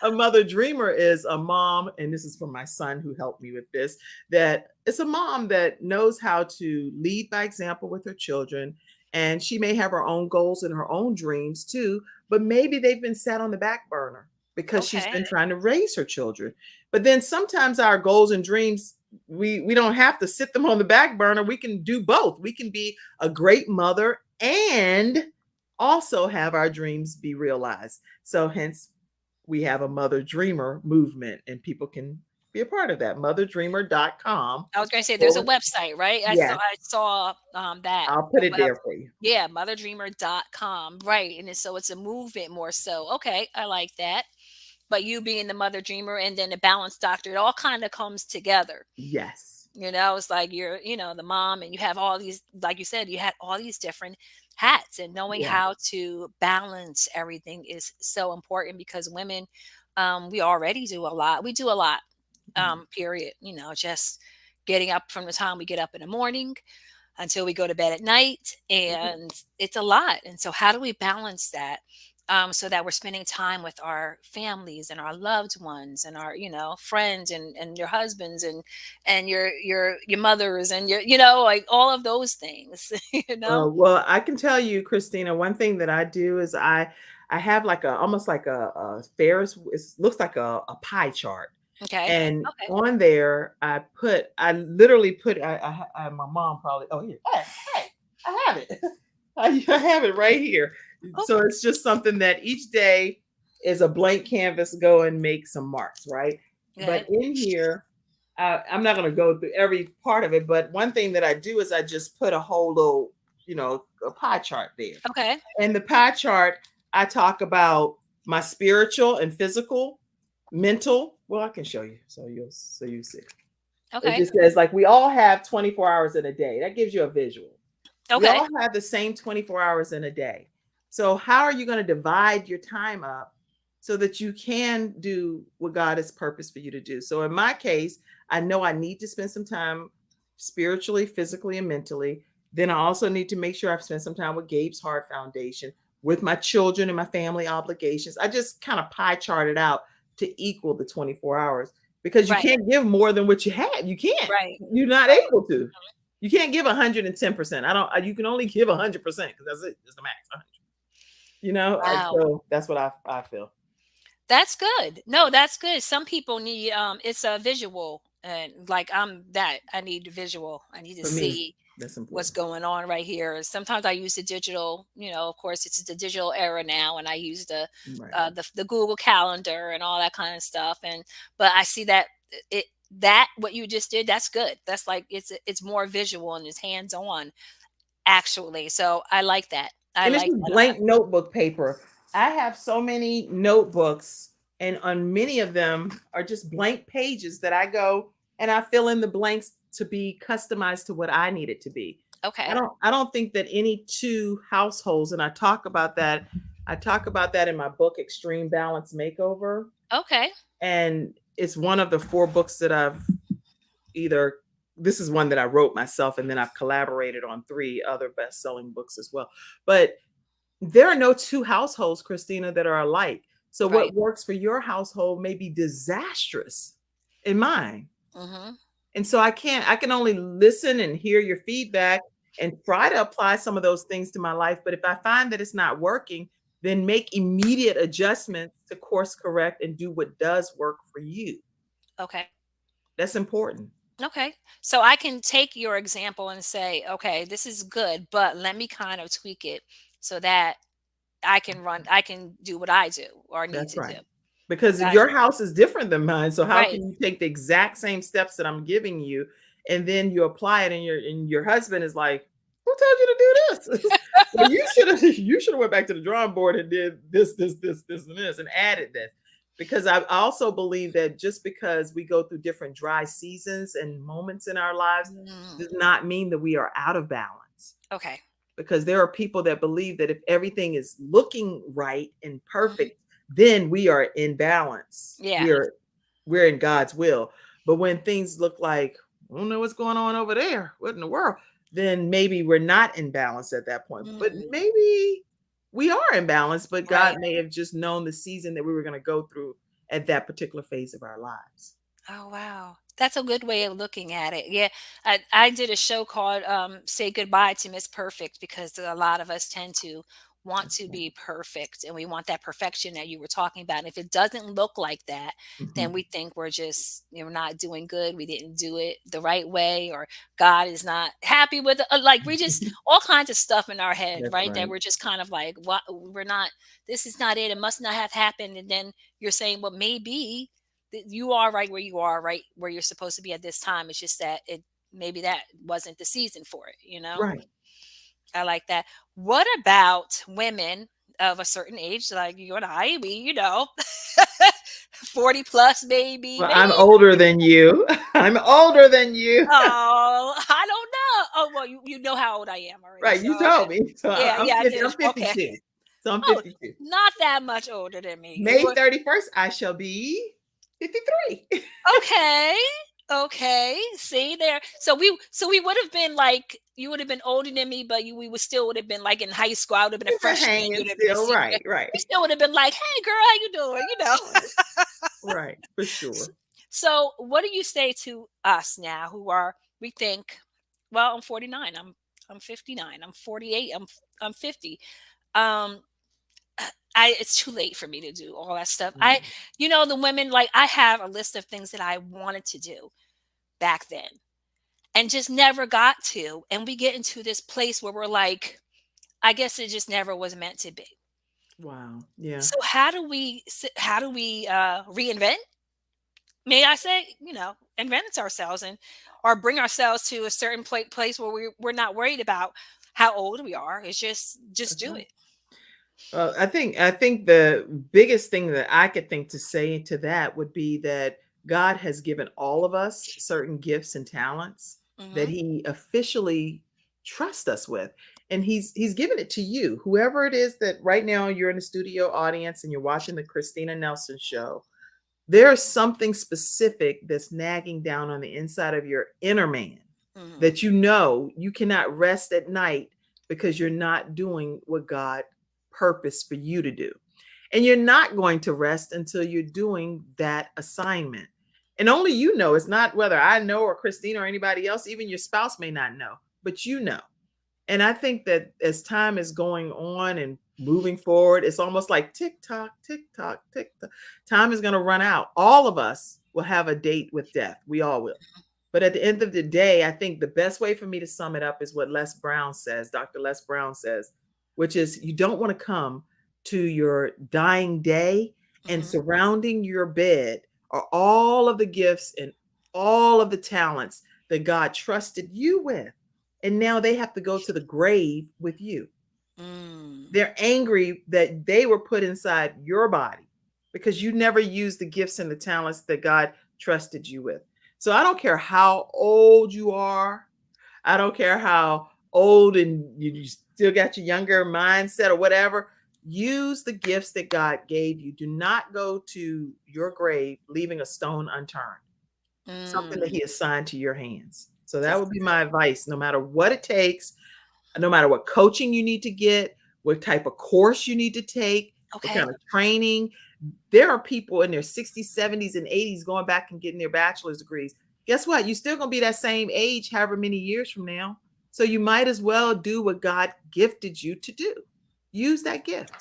A mother dreamer is a mom, and this is from my son who helped me with this, that it's a mom that knows how to lead by example with her children. And she may have her own goals and her own dreams too, but maybe they've been set on the back burner because she's Okay. been trying to raise her children. But then sometimes our goals and dreams, we don't have to sit them on the back burner. We can do both. We can be a great mother and also have our dreams be realized. So hence we have a mother dreamer movement, and people can be a part of that. Motherdreamer.com I was gonna say there's a forward. website, right? I saw Yes, I saw that I'll put the it web there for you. yeah, motherdreamer.com. Right. And so it's a movement more so. Okay, I like that. But you being the mother dreamer and then the balance doctor, it all kind of comes together. Yes. It's like you're, the mom and you have all these, like you said, you had all these different hats and knowing Yeah. how to balance everything is so important because women, we already do a lot. We do a lot, Mhm. period. Just getting up from the time we get up in the morning until we go to bed at night. Mhm. And it's a lot. And so, how do we balance that? So that we're spending time with our families and our loved ones and our, friends and your husbands and your mothers and like all of those things, you know? Well, I can tell you, Christina, one thing that I do is I have like a almost like a Ferris. It looks like a pie chart, Okay. and Okay. on there I literally put my mom probably. Oh, here, hey, I have it. I have it right here. Oh, So it's just something that each day is a blank canvas. Go and make some marks, right? But good. in here, I'm not going to go through every part of it, but one thing that I do is I just put a whole little, a pie chart there. Okay. And the pie chart, I talk about my spiritual and physical, mental. Well, I can show you so you see. It Okay. just says like we all have 24 hours in a day. That gives you a visual. We Okay. all have the same 24 hours in a day. So, how are you going to divide your time up so that you can do what God has purposed for you to do? So, in my case, I know I need to spend some time spiritually, physically, and mentally. Then I also need to make sure I've spent some time with Gabe's Heart Foundation, with my children and my family obligations. I just kind of pie charted out to equal the 24 hours because you Right. can't give more than what you have. You can't. Right. You're not Right. able to. You can't give 110%. I don't. You can only give 100% because that's it. It's the max. 100. Wow. So that's what I feel. That's good. No, that's good. Some people need it's a visual and like I'm that. I need visual. I need to For me, see that's what's important. going on right here. Sometimes I use the digital, of course it's the digital era now and I use Right. the Google Calendar and all that kind of stuff and but I see that it that what you just did, that's good. That's like it's more visual and it's hands on actually. So I like that. I And it's like just that a lot. blank notebook paper. I have so many notebooks, and on many of them are just blank pages that I go and I fill in the blanks to be customized to what I need it to be. I Okay. don't I don't think that any two households, and I talk about that in my book Extreme Balance Makeover. Okay. And it's one of the four books that I've either this is one that I wrote myself, and then I've collaborated on three other best-selling books as well. But there are no two households, Christina, that are alike. So Right. what works for your household may be disastrous in mine. Mhm. And so I can only listen and hear your feedback and try to apply some of those things to my life. But if I find that it's not working, then make immediate adjustments to course correct and do what does work for you. Okay. That's important. Okay. So I can take your example and say, okay, this is good, but let me kind of tweak it so that I can do what I do or need That's to do. right. because Got your house is different than mine. So how right. can you take the exact same steps that I'm giving you and then you apply it and your husband is like, "Who told you to do this?" Well, you should have went back to the drawing board and did this, and this, and added this. Because I also believe that just because we go through different dry seasons and moments in our lives Mm, does not mean that we are out of balance, okay. because there are people that believe that if everything is looking right and Mhm. perfect, then we are in balance. Yeah. We're in God's will. But when things look like, I don't know what's going on over there, what in the world? Then maybe we're not in balance at that point. But Mm, maybe we are in balance, but right. God may have just known the season that we were going to go through at that particular phase of our lives. Oh, wow. That's a good way of looking at it. Yeah. I did a show called Say Goodbye to Miss Perfect because a lot of us tend to want That's to right. be perfect and we want that perfection that you were talking about. And if it doesn't look like that, then Mhm. we think we're just, not doing good. We didn't do it the right way, or God is not happy with it. Like we just, all kinds of stuff in our head, That's right? That right. we're just kind of like, what, we're not, this is not it. It must not have happened. And then you're saying, well, maybe you are right where you are, right where you're supposed to be at this time. It's just that it maybe that wasn't the season for it. Right. I like that. What about women of a certain age, like you and I, 40 plus, Well, maybe I'm even. older than you. I'm older than you. Oh, I don't know. Oh, well, you know how old I am already, Right, so you okay. told me. So Yeah, yeah, I did. I'm Okay. 52. So I'm Oh, 52. not that much older than me. You May were 31st, I shall be 53. okay. Okay. See there. So we would have been like, you would have been older than me, but we would have been like in high school. I would have been a We've been freshman. hanging You'd have been a still. senior. Right, right. We still would have been like, hey girl, how you doing? Right, right, for S- sure. So what do you say to us now who are, we think, well, I'm 49, I'm 59, I'm 48, I'm 50. Um it's too late for me to do all that stuff. Mhm. The women, like, I have a list of things that I wanted to do back then and just never got to. And we get into this place where we're like, I guess it just never was meant to be. Wow. Yeah. So how do we reinvent? May I say, invent ourselves, and or bring ourselves to a certain place where we're not worried about how old we are. It's just That's do right. it. Well, I think the biggest thing that I could think to say to that would be that God has given all of us certain gifts and talents that Hmm. he officially trusts us with. And he's given it to you. Whoever it is that right now you're in the studio audience and you're watching the Christina Nelson show, there's something specific that's nagging down on the inside of your inner man Hmm. that you cannot rest at night because you're not doing what God purposed for you to do. And you're not going to rest until you're doing that assignment. And only you know. It's not whether I know or Christina or anybody else, even your spouse may not know, but you know. And I think that as time is going on and moving forward, it's almost like tick tock, tick tock, tick tock. Time is going to run out. All of us will have a date with death. We all will. But at the end of the day, I think the best way for me to sum it up is what Les Brown says, Dr. Les Brown says, which is you don't want to come to your dying day and Hmm. surrounding your bed are all of the gifts and all of the talents that God trusted you with. And now they have to go to the grave with you. Mm. They're angry that they were put inside your body because you never used the gifts and the talents that God trusted you with. So I don't care how old you are. I don't care how old and you still got your younger mindset or whatever. Use the gifts that God gave you. Do not go to your grave leaving a stone unturned, something that Mm. He assigned to your hands. So that That's would be good. my advice, no matter what it takes, no matter what coaching you need to get, what type of course you need to take, what Okay. kind of training. There are people in their 60s, 70s, and 80s going back and getting their bachelor's degrees. Guess what? You're still going to be that same age however many years from now. So you might as well do what God gifted you to do. Use that gift.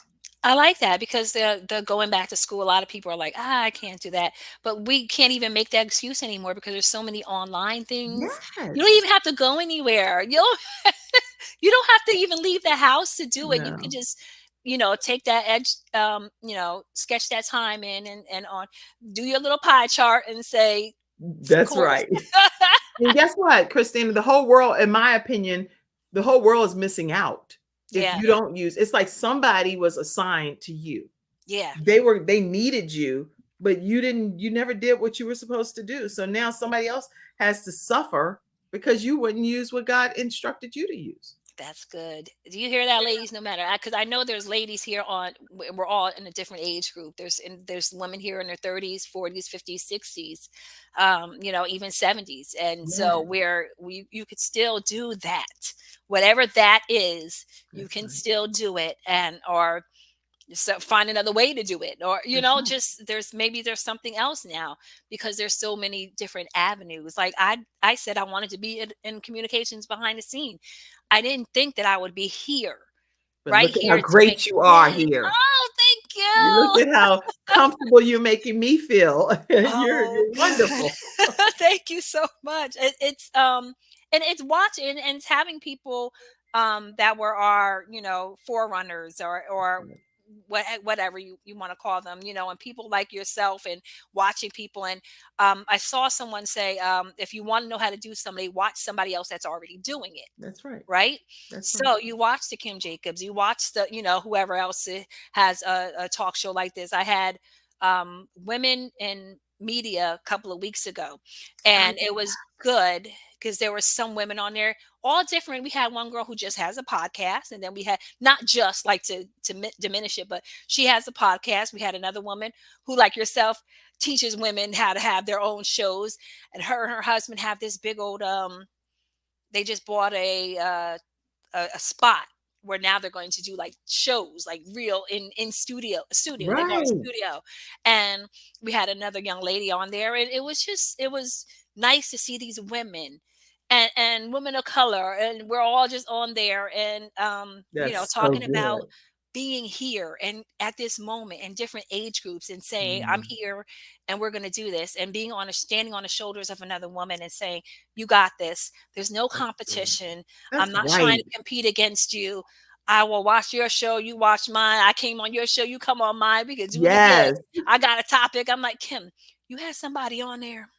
I like that because the going back to school, a lot of people are like, I can't do that. But we can't even make that excuse anymore because there's so many online things. You don't Yes. even have to go anywhere. You don't have to even leave the house to do it. You can No. just, take that edge, sketch that time in, and on, do your little pie chart and say, of That's course. right. And guess what, Christina? The whole world, in my opinion, the whole world is missing out if Yeah, you don't use. It's like somebody was assigned to you. yeah, They needed you, but you never did what you were supposed to do. So now somebody else has to suffer because you wouldn't use what God instructed you to use. that's good. Do you hear that, ladies? No matter, because I know there's ladies here on. We're all in a different age group. There's women here in their 30s, 40s, 50s, 60s, even 70s, and so Yeah, where we you could still do that, whatever that is, you that's can right. still do it, and or so find another way to do it, or That's right. just there's something else now, because there's so many different avenues. Like I said I wanted to be in communications behind the scene. I didn't think that I would be here, But right look at how here doing. great you are Yeah. here. Oh, thank You look you. at how comfortable you're making me feel. Oh, You're wonderful. thank you so much. And it's watching and it's having people that were our, forerunners, or whatever you want to call them, and people like yourself, and watching people. And I saw someone say, if you want to know how to do somebody, watch somebody else that's already doing it. That's right. Right. That's right. So you watch the Kim Jacobs, you watch the, whoever else has a talk show like this. I had women in media a couple of weeks ago, I and it was good because there were some women on there, all different. We had one girl who just has a podcast, and then we had, not just like to diminish it, but she has a podcast. We had another woman who, like yourself, teaches women how to have their own shows, and her husband have this big old they just bought a spot where now they're going to do like shows, like real in studio. They bought a right. studio, and we had another young lady on there, and it was nice to see these women, and women of color, and we're all just on there, and That's so talking about good. being here and at this moment in different age groups, and saying, I'm Mm, here and we're going to do this, and being on standing on the shoulders of another woman and saying, you got this. There's no that's good. competition. I'm That's not trying to right. compete against you. I will watch your show, you watch mine. I came on your show, you come on mine. We could do it again. Yes. I got a topic. I'm like, Kim, you had somebody on there.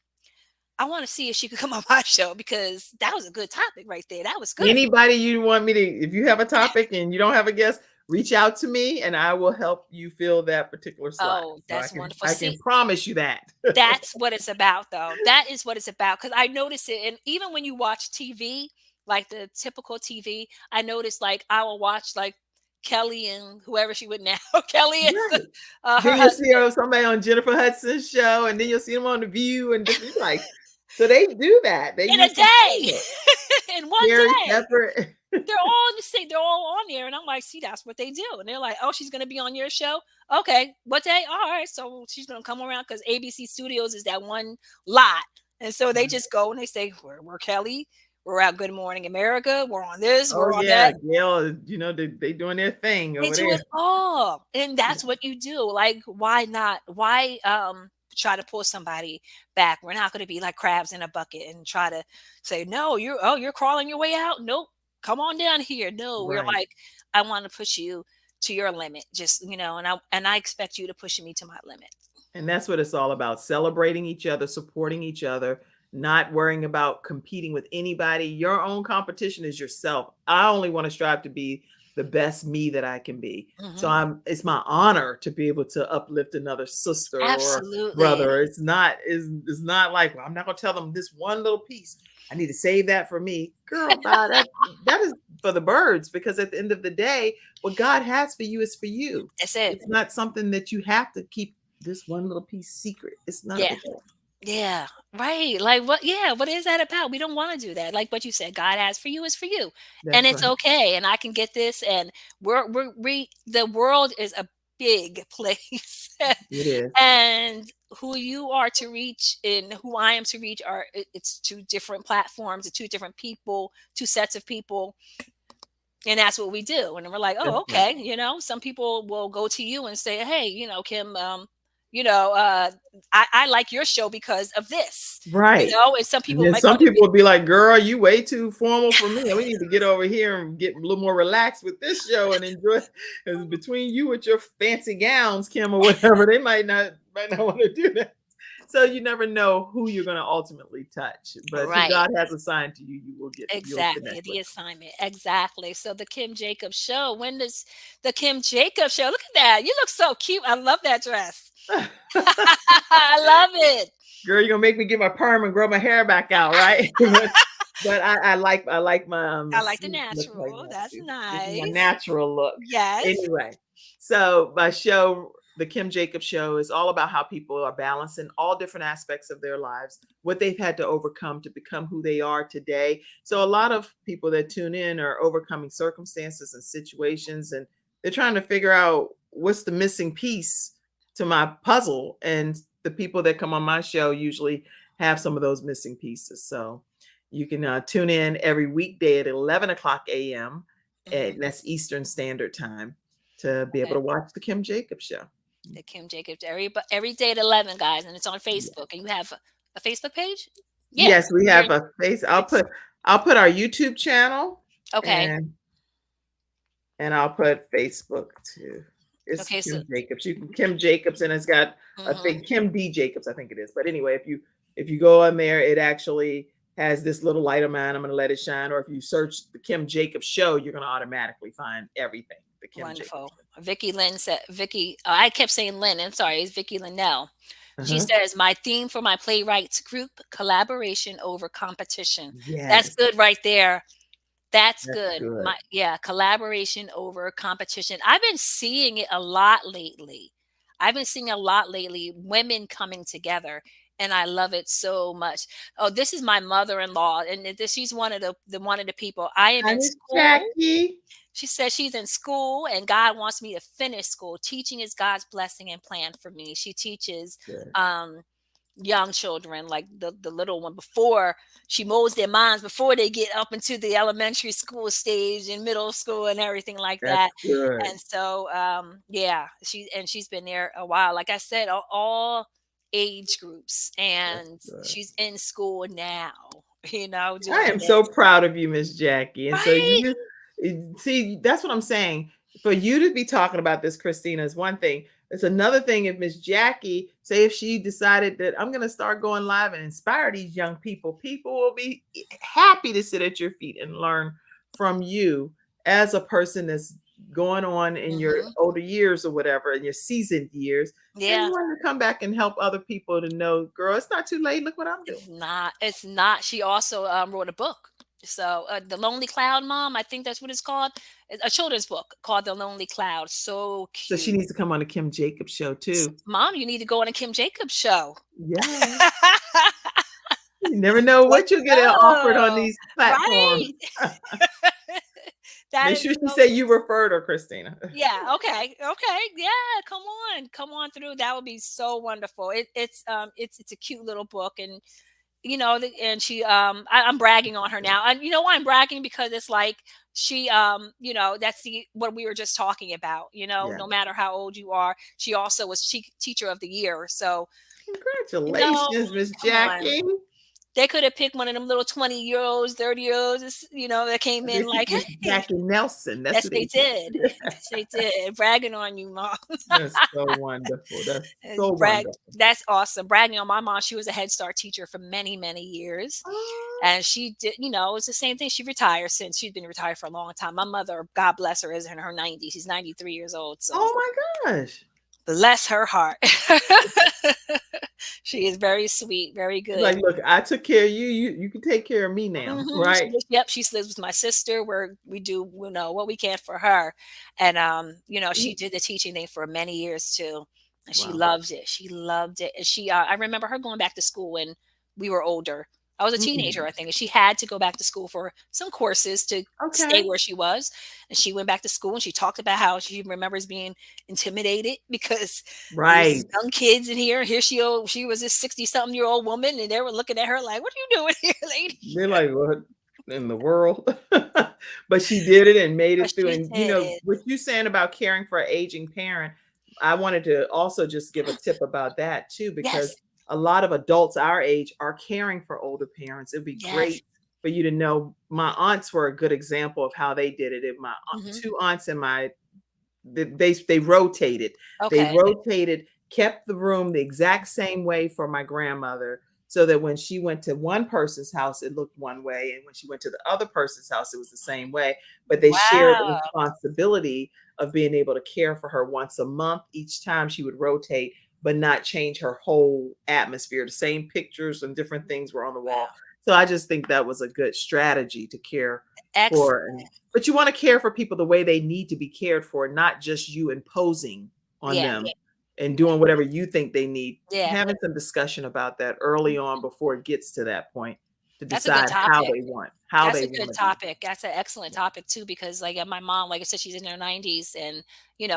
I want to see if she could come on my show, because that was a good topic right there. That was good. Anybody you want me to, if you have a topic and you don't have a guest, reach out to me and I will help you fill that particular slot. Oh, So that's wonderful. I See, can promise you that. that's what it's about, though. That is what it's about. Because I notice it, and even when you watch TV, like the typical TV, I notice, like, I will watch like Kelly and whoever she would now. Kelly is Right. her Then you'll see husband somebody on Jennifer Hudson's show, and then you'll see them on The View and different, like, so they do that. They in a use the day, camera. in one Very day. separate. They're all just say they're all on there, and I'm like, see, that's what they do. And they're like, oh, she's gonna be on your show. Okay, what day? All right, so she's gonna come around because ABC Studios is that one lot, and so they just go and they say, we're Kelly, we're at Good Morning America, we're on this, Oh we're on yeah, that. Gail, they doing their thing They over do there. it all, and Yeah. that's what you do. Like, why not? Why try to pull somebody back? We're not going to be like crabs in a bucket and try to say, no, you're crawling your way out. Nope, come on down here. No, we're Right. like, I want to push you to your limit, just, and I expect you to push me to my limit. And that's what it's all about, celebrating each other, supporting each other, not worrying about competing with anybody. Your own competition is yourself. I only want to strive to be the best me that I can be. So Hmm. it's my honor to be able to uplift another sister or Absolutely. brother. It's not like, well, I'm not gonna tell them this one little piece. I need to save that for me. Girl, nah, that is for the birds, because at the end of the day, what God has for you is for you. That's it. It's not something that you have to keep this one little piece secret. It's none of Yeah. it. Yeah, right. Like, what? Yeah, what is that about? We don't want to do that. Like what you said, God has for you is for you, and That's it's right. okay. And I can get this. And the world is a big place, It is. and who you are to reach and who I am to reach it's two different platforms, two different people, two sets of people, and that's what we do. And we're like, oh, That's right. okay. Some people will go to you and say, hey, Kim. I like your show because of this, Right. and some And people then might some other people people. would be like, "Girl, you way too formal for me. We need to get over here and get a little more relaxed with this show and enjoy." 'Cause between you with your fancy gowns, Kim, or whatever, they might not want to do that. So you never know who you're going to ultimately touch, but who Right. God has assigned to you, you'll Exactly, connect the with. assignment. Exactly. So the Kim Jacobs show. When does the Kim Jacobs show? Look at that. You look so cute. I love that dress. I love it. Girl, you're gonna make me get my perm and grow my hair back out, right? But I like my I like the suit look like natural. that That's too. This is my nice. natural look. Yes. Anyway, so my show, the Kim Jacobs Show, is all about how people are balancing all different aspects of their lives, what they've had to overcome to become who they are today. So a lot of people that tune in are overcoming circumstances and situations, and they're trying to figure out what's the missing piece to my puzzle. And the people that come on my show usually have some of those missing pieces. So you can tune in every weekday at 11 o'clock a.m. Hmm. And that's Eastern Standard Time to be able Okay. to watch the Kim Jacobs Show. The Kim Jacobs every day at 11, guys, and it's on Yeah. Facebook. And you have a Facebook page? Yeah. Yes, we You're have a face. I'll it's put I'll put our YouTube channel okay. and I'll put Facebook too. It's Okay. So Kim Jacobs. You can Kim Jacobs, and it's got a mhm. thing, Kim D Jacobs, I think it is. But anyway, if you go on there, it actually has this little light of mine. I'm gonna let it shine. Or if you search the Kim Jacobs show, you're gonna automatically find everything. The Kim Jacobs Wonderful. Vicky Lynn said, I kept saying Lynn, I'm sorry, it's Vicky Linnell. show. She Uh-huh. says, my theme for my playwrights group, collaboration over competition. That's Yes, good right there. That's that's good. good. Yeah, collaboration over competition. I've been seeing it a lot lately. I've been seeing a lot lately, women coming together, and I love it so much. Oh, this is my mother-in-law, and she's one of the people. I am Hi, in Miss school. Jackie. She says she's in school and God wants me to finish school. Teaching is God's blessing and plan for me. She teaches Good. um, young children, like the little one, before she molds their minds before they get up into the elementary school stage and middle school and everything like That's that. good. And so, yeah, she's been there a while. Like I said, all age groups, That's and good. she's in school now. I Doing am so this. proud of you, Miss Jackie. And so Right. see, that's what I'm saying. For you to be talking about this, Christina, is one thing. It's another thing if Miss Jackie, say if she decided that I'm gonna start going live and inspire these young people will be happy to sit at your feet and learn from you as a person that's going on in your Hmm. older years or whatever, in your seasoned years, and Yeah. want to come back and help other people to know, girl, it's not too late. Look what I'm doing. It's not. She also wrote a book. So The Lonely Cloud, Mom, I think that's what it's called. It's a children's book called The Lonely Cloud. So So she cute. needs to come on the Kim Jacobs show too. Mom, you need to go on a Kim Jacobs show. Yeah. You never know Let's what you'll get offered on go. these Right? platforms. That Make is sure she so say you referred her, Christina. yeah, okay. Okay. Yeah, come on. Come on through. That would be so wonderful. It's a cute little book, and and I'm bragging on her now, and you know why I'm bragging, because it's like that's the what we were just talking about. Yeah. No matter how old you are, she also was teacher of the year. So you know Congratulations, Miss come on, Jackie. they could have picked one of them little 20-year-olds, 30-year-olds, that came They in picked like, Miss hey. Jackie Nelson. That's Yes, what they they did. picked. Yes, they did. Bragging on you, Mom. That's so wonderful. That's And so wonderful. that's awesome. Bragging on my mom. She was a Head Start teacher for many, many years. Oh, And she did, it's the same thing. She retired since she's been retired for a long time. My mother, God bless her, is in her 90s. She's 93 years old. So oh my gosh. bless her heart. She is very sweet, very She's good. like, look, I took care of you. You can take care of me now, Mhm. right? Yep, she lives with my sister, where we do, what we can for her. And she did the teaching thing for many years too. And she Wow. loved it. She loved it. And I remember her going back to school when we were older. I was a teenager, Mm, I think, and she had to go back to school for some courses to stay okay. where she was. And she went back to school, and she talked about how she remembers being intimidated because these Right. young kids in here. Here she was a 60-something-year-old woman, and they were looking at her like, "What are you doing here, lady?" They're like, "What in the world?" But she did it and made But it through, she and, did. what you saying about caring for an aging parent, I wanted to also just give a tip about that too, because Yes. a lot of adults our age are caring for older parents. It'd be Yes. great for you to know. My aunts were a good example of how they did it. If my Mhm. two aunts and my they rotated. They Okay. rotated, kept the room the exact same way for my grandmother, so that when she went to one person's house, it looked one way, and when she went to the other person's house, it was the same way. But they shared the Wow. responsibility of being able to care for her once a month. Each time she would rotate, but not change her whole atmosphere. The same pictures and different things were on the wall. Wow. So I just think that was a good strategy to care for, Excellent. and but you want to care for people the way they need to be cared for, not just you imposing on Yeah. them and Yeah. doing whatever you think they need. Yeah. Having some discussion about that early on before it gets to that point to That's a good decide topic. how That's they a good want to be. topic. That's an excellent topic too, because like my mom, like I said, she's in her 90s, and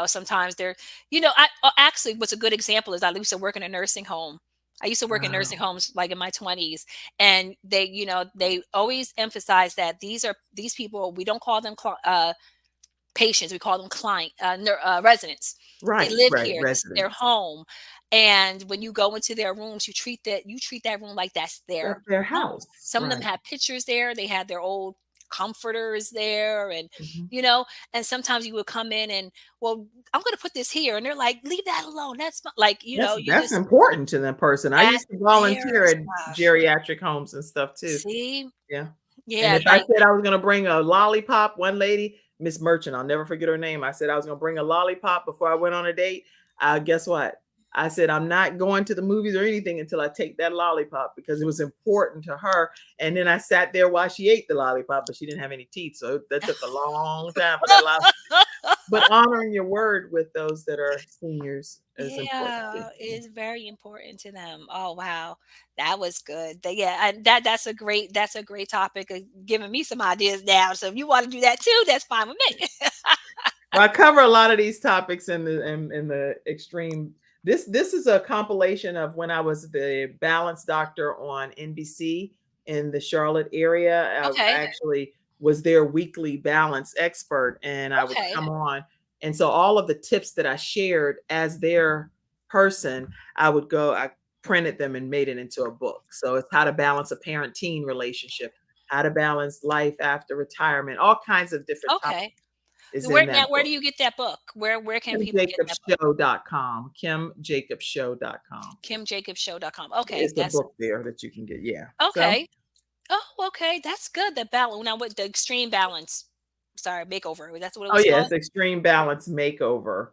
sometimes they're, I actually, what's a good example is I used to work in a nursing home. I used to work in nursing Wow. homes like in my 20s, and they always emphasize that these people, we don't call them patients, we call them residents. They Right, live right. here, this is their Residents. home, and when you go into their rooms, you treat that room like that's their That's their home. house. Some of them Right. have pictures there, they had their old comforters there, and Mhm. you know and sometimes you would come in and, well, I'm going to put this here, and they're like, leave that alone, that's like, you That's just, important to that person. I that's used to their volunteer at stuff. geriatric homes and stuff too. See, Yeah. And yeah, if I like, said I was gonna bring a lollipop, one lady, Miss Merchant, I'll never forget her name. I said I was gonna bring a lollipop before I went on a date. Guess what? I said I'm not going to the movies or anything until I take that lollipop because it was important to her. And then I sat there while she ate the lollipop, but she didn't have any teeth, so that took a long time for that lollipop. But honoring your word with those that are seniors is important too. Yeah, it's very important to them. Oh, wow. That was good. Yeah, and that's a great topic, giving me some ideas now. So if you want to do that too, that's fine with me. Well, I cover a lot of these topics in the extreme. This is a compilation of when I was the balance doctor on NBC in the Charlotte area. I Okay. actually was their weekly balance expert, and I would Okay. come on. And so all of the tips that I shared as their person, I would go. I printed them and made it into a book. So it's how to balance a parent-teen relationship, how to balance life after retirement, all kinds of different topics Okay. is Where in that now, where book. do you get that book? Where can people get that book? KimJacobsShow.com, KimJacobsShow.com. KimJacobsShow.com. Okay, It's a that's book there that you can get, yeah. So okay. Oh, okay. That's good. The balance. Now with the extreme balance. Sorry, makeover. That's what it oh, was yeah, called? it's Extreme Balance Makeover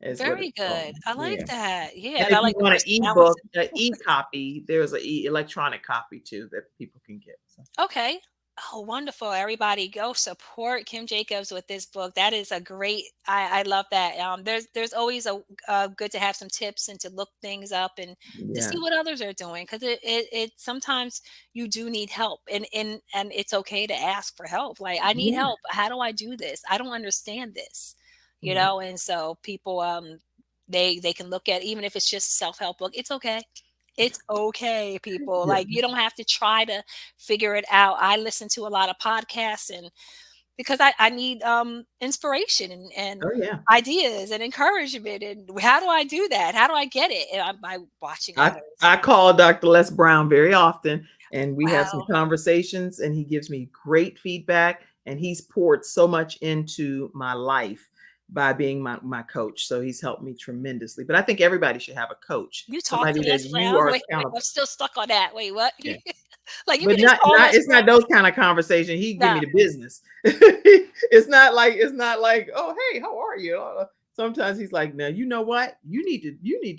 is what Very it's called, good. I like yeah. that. Yeah, And and if I you like the want an Christy balance. ebook, an e-copy, there's an electronic copy too that people can get, so Okay. Oh, wonderful. Everybody go support Kim Jacobs with this book. That is a great, I love that. There's always good to have some tips and to look things up and to see yeah, what others are doing, because it sometimes you do need help, and it's okay to ask for help. Like, I need yeah, help. How do I do this? I don't understand this. right, And so people, they can look at, even if it's just a self-help book, it's okay. It's okay, people. yeah. Like, you don't have to try to figure it out. I listen to a lot of podcasts, and because I need inspiration and Oh, yeah. ideas and encouragement. And how do I do that? How do I get it? And by watching others. I call Dr. Les Brown very often, and we have some Wow. conversations, and he gives me great feedback, and he's poured so much into my life by being my coach. So he's helped me tremendously. But I think everybody should have a coach, You talk somebody to that Les you Brown? are Wait, I'm accountable. still stuck on that. Wait, what? Yeah. Like, you But can just call Les it's not Brown? those kind of conversation. He give me No. the business. It's not like, oh hey, how are you? Sometimes he's like, now you know what? You need to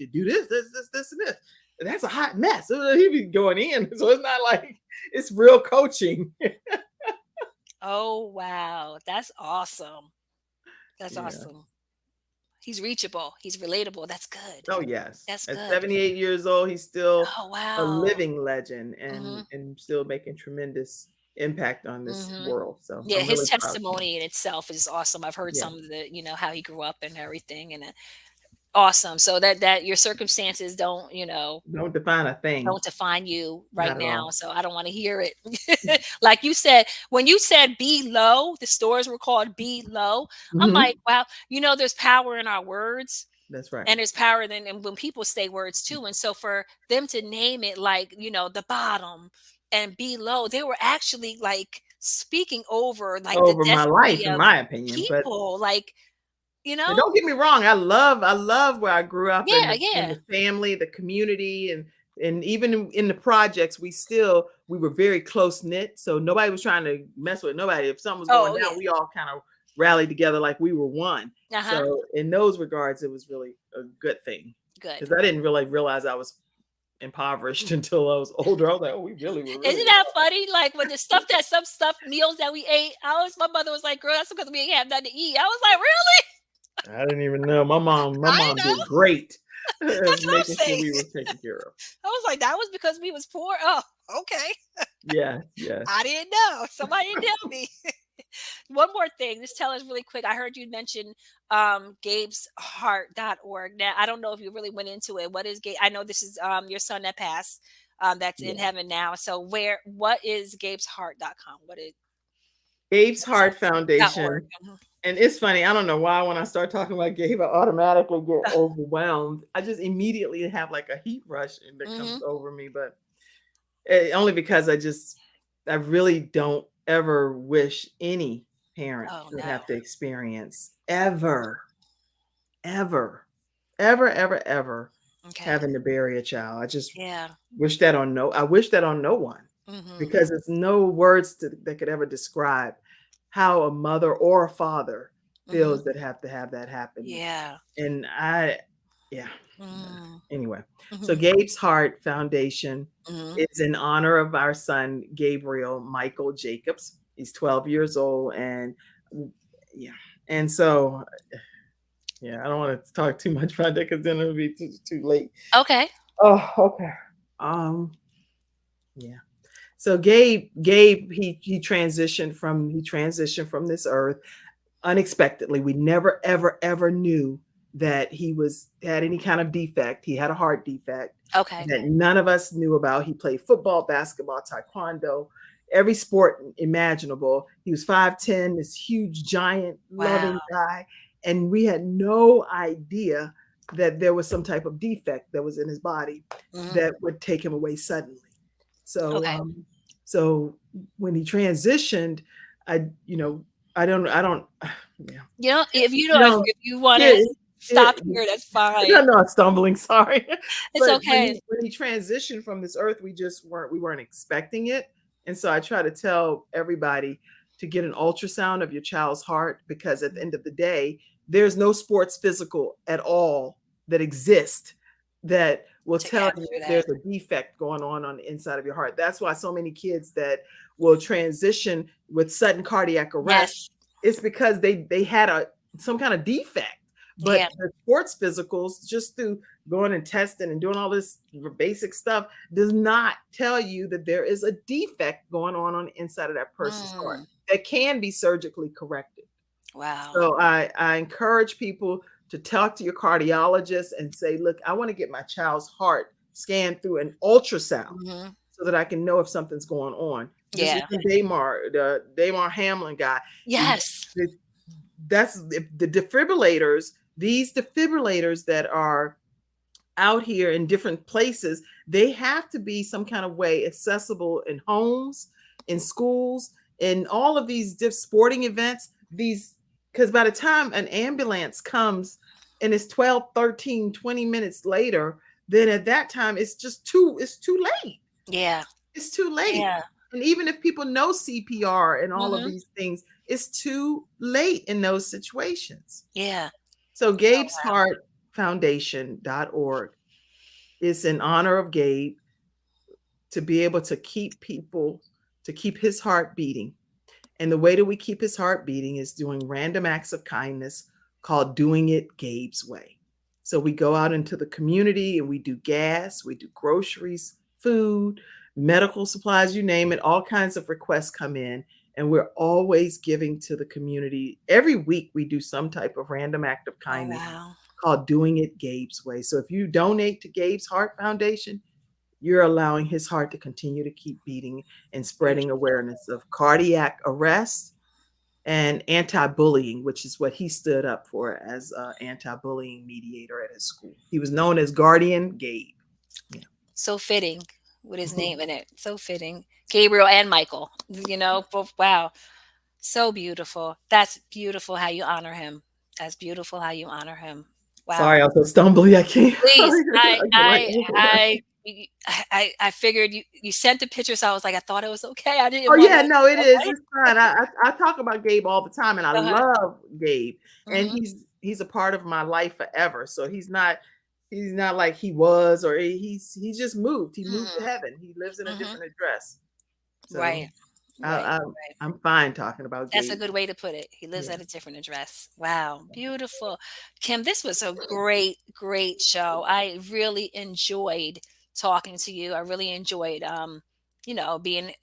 do this, and this. That's a hot mess. He be going in. So it's not like it's real coaching. Oh, wow. That's awesome. That's Yeah. awesome. He's reachable. He's relatable. That's good. Oh yes. That's At good. 78 years old, he's still Oh, a wow. living legend Mhm. and still making tremendous impact on this Mhm. world. So Yeah, I'm his really proud of him. testimony in itself is awesome. I've heard Yeah. some of how he grew up and everything, and awesome. So that your circumstances Don't define a thing. don't define you right Not at now. all. So I don't want to hear it. Like you said, when you said be low, the stores were called Be Low. I'm Mhm. like, wow, there's power in our words. That's right. And there's power then and when people say words too. And so for them to name it like, the bottom and below, they were actually like speaking over like the Over my life, destiny in of my opinion, but people. Like, you and know? don't get me wrong, I love where I grew up Yeah, in yeah. the family, the community, and even in the projects, we were very close knit. So nobody was trying to mess with nobody. If something was going Oh yeah. down, we all kind of rallied together like we were one. Uh-huh. So in those regards, it was really a good thing Good. because I didn't really realize I was impoverished until I was older. I was like, oh, we really were really Isn't that funny? Like with the stuff that some stuff meals that we ate, my mother was like, "Girl, that's because we ain't have nothing to eat." I was like, "Really?" I didn't even know. My I mom did know. great That's what I'm making sure saying. we were taken care of. I was like, "That was because we was poor." Oh, okay. Yes, yes. I didn't know. Somebody didn't tell me. One more thing. Just tell us really quick. I heard you mention gabesheart.org. Now, I don't know if you really went into it. What is Gabe? I know this is your son that passed, that's in Yeah. heaven now. So what is gabesheart.com? Gabe's What's Heart dot org. Foundation. Mhm. And it's funny, I don't know why when I start talking about Gabe, I automatically get overwhelmed. I just immediately have like a heat rush that comes Mhm. over me, but only because I really don't ever wish any parent Oh, would no. have to experience ever, ever Okay. having to bury a child. I just Yeah. I wish that on no one Mhm. because it's no words that could ever describe how a mother or a father Mhm. feels that have to have that happen. Yeah. And yeah. Mm. Anyway, so Mhm. Gabe's Heart Foundation Mhm. is in honor of our son, Gabriel Michael Jacobs. He's 12 years old. And yeah. And so, yeah, I don't want to talk too much about that because then it'll be too late. Okay. Oh, okay. Um, yeah. So he transitioned from this earth unexpectedly. We never ever knew that he had any kind of defect. He had a heart defect Okay. that none of us knew about. He played football, basketball, taekwondo, every sport imaginable. He was 5'10", this huge giant Wow. loving guy, and we had no idea that there was some type of defect that was in his body Mhm. that would take him away suddenly. So, Okay. so when he transitioned, I, you know, I don't, yeah, If you you know, know, if you wanna it, stop it, here, that's fine. no, no, I'm stumbling. Sorry, It's but okay. when he transitioned from this earth, we weren't expecting it, and so I try to tell everybody to get an ultrasound of your child's heart because at the end of the day, there's no sports physical at all that exist that will To tell you capture if that. there's a defect going on the inside of your heart. That's why so many kids that will transition with sudden cardiac arrest, Yes. it's because they had some kind of defect. Yeah. But the sports physicals, just through going and testing and doing all this basic stuff, does not tell you that there is a defect going on the inside of that person's heart Mm. that can be surgically corrected. Wow. So I encourage people to talk to your cardiologist and say, look, I want to get my child's heart scanned through an ultrasound Mhm. so that I can know if something's going on. Just Yeah. like the Damar Hamlin guy. Yes. That's the defibrillators, these defibrillators that are out here in different places, they have to be some kind of way accessible in homes, in schools, in all of these sporting events. These, because by the time an ambulance comes and it's 12, 13, 20 minutes later, then at that time it's too late. Yeah. It's too late. Yeah. And even if people know CPR and all of Mhm. these things, it's too late in those situations. Yeah. So Oh, Gabe's wow. Heart Foundation.org is in honor of Gabe to be able to keep his heart beating. And the way that we keep his heart beating is doing random acts of kindness called Doing It Gabe's Way. So we go out into the community and we do gas, we do groceries, food, medical supplies, you name it, all kinds of requests come in. And we're always giving to the community. Every week we do some type of random act of Oh, kindness wow. called Doing It Gabe's Way. So if you donate to Gabe's Heart Foundation, you're allowing his heart to continue to keep beating and spreading Beautiful. awareness of cardiac arrest and anti-bullying, which is what he stood up for as an anti-bullying mediator at his school. He was known as Guardian Gabe. Yeah. So fitting with his name in it. So fitting. Gabriel and Michael, both. Wow. So beautiful. That's beautiful how you honor him. That's beautiful how you honor him. Wow. Sorry, I was so stumbly. I can't. Please, I get like overwhelmed. I figured you sent the picture, so I was like, I thought it was okay. I Oh didn't want yeah, to. no, it is. Okay. It's fine. I talk about Gabe all the time, and I Uh-huh. love Gabe, and Mhm. he's a part of my life forever. So he's not like he was, or he's just moved. He moved to Mhm. heaven. He lives in a Mhm. different address. So Right. I, Right. I Right. I'm fine talking about That's a Gabe. good way to put it. He lives Yeah. at a different address. Wow, beautiful. Kim, this was a great, great show. I really enjoyed talking to you. I really enjoyed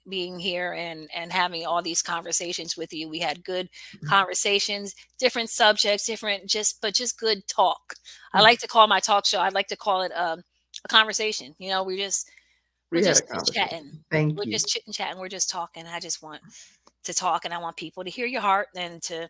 being here and having all these conversations with you. We had good conversations, different subjects, different just good talk. I like to call my talk show, I'd like to call it a conversation. We're We had a just chit chatting. conversation. Thank We're you. just chit and chatting. We're just talking. I just want to talk and I want people to hear your heart and to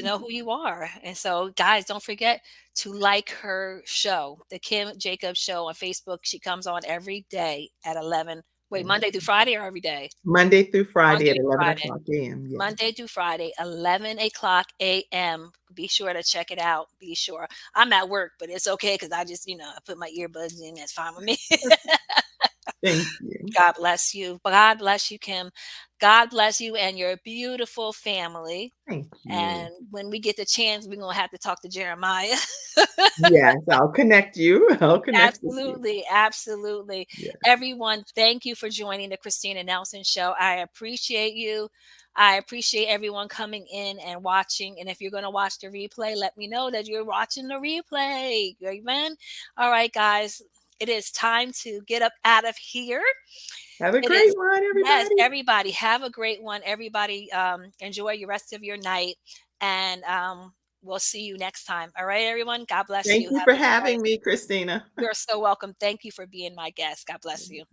know who you are. And so guys, don't forget to like her show, the Kim Jacobs Show on Facebook. She comes on every day at 11. Wait, Thank Monday through you. Friday or every day? Monday through Friday Monday at through 11 Friday. o'clock a.m. Yes. Monday through Friday, 11 o'clock a.m. Be sure to check it out. Be sure. I'm at work, but it's okay because I just, I put my earbuds in. That's fine with me. Thank you. God bless you. God bless you, Kim. God bless you and your beautiful family. Thank you. And when we get the chance, we're gonna have to talk to Jeremiah. Yes, I'll connect you. I'll connect with you. Absolutely, absolutely. Yes. Everyone, thank you for joining the Christina Nelson Show. I appreciate you. I appreciate everyone coming in and watching. And if you're going to watch the replay, let me know that you're watching the replay. Amen. All right, guys, it is time to get up out of here. Have a It is. great one, Yes, everybody. everybody have a great one. Everybody enjoy your rest of your night, and we'll see you next time. All right, everyone. God bless Thank you. you Have for a good night. having me, Christina. You're so welcome. Thank you for being my guest. God bless you.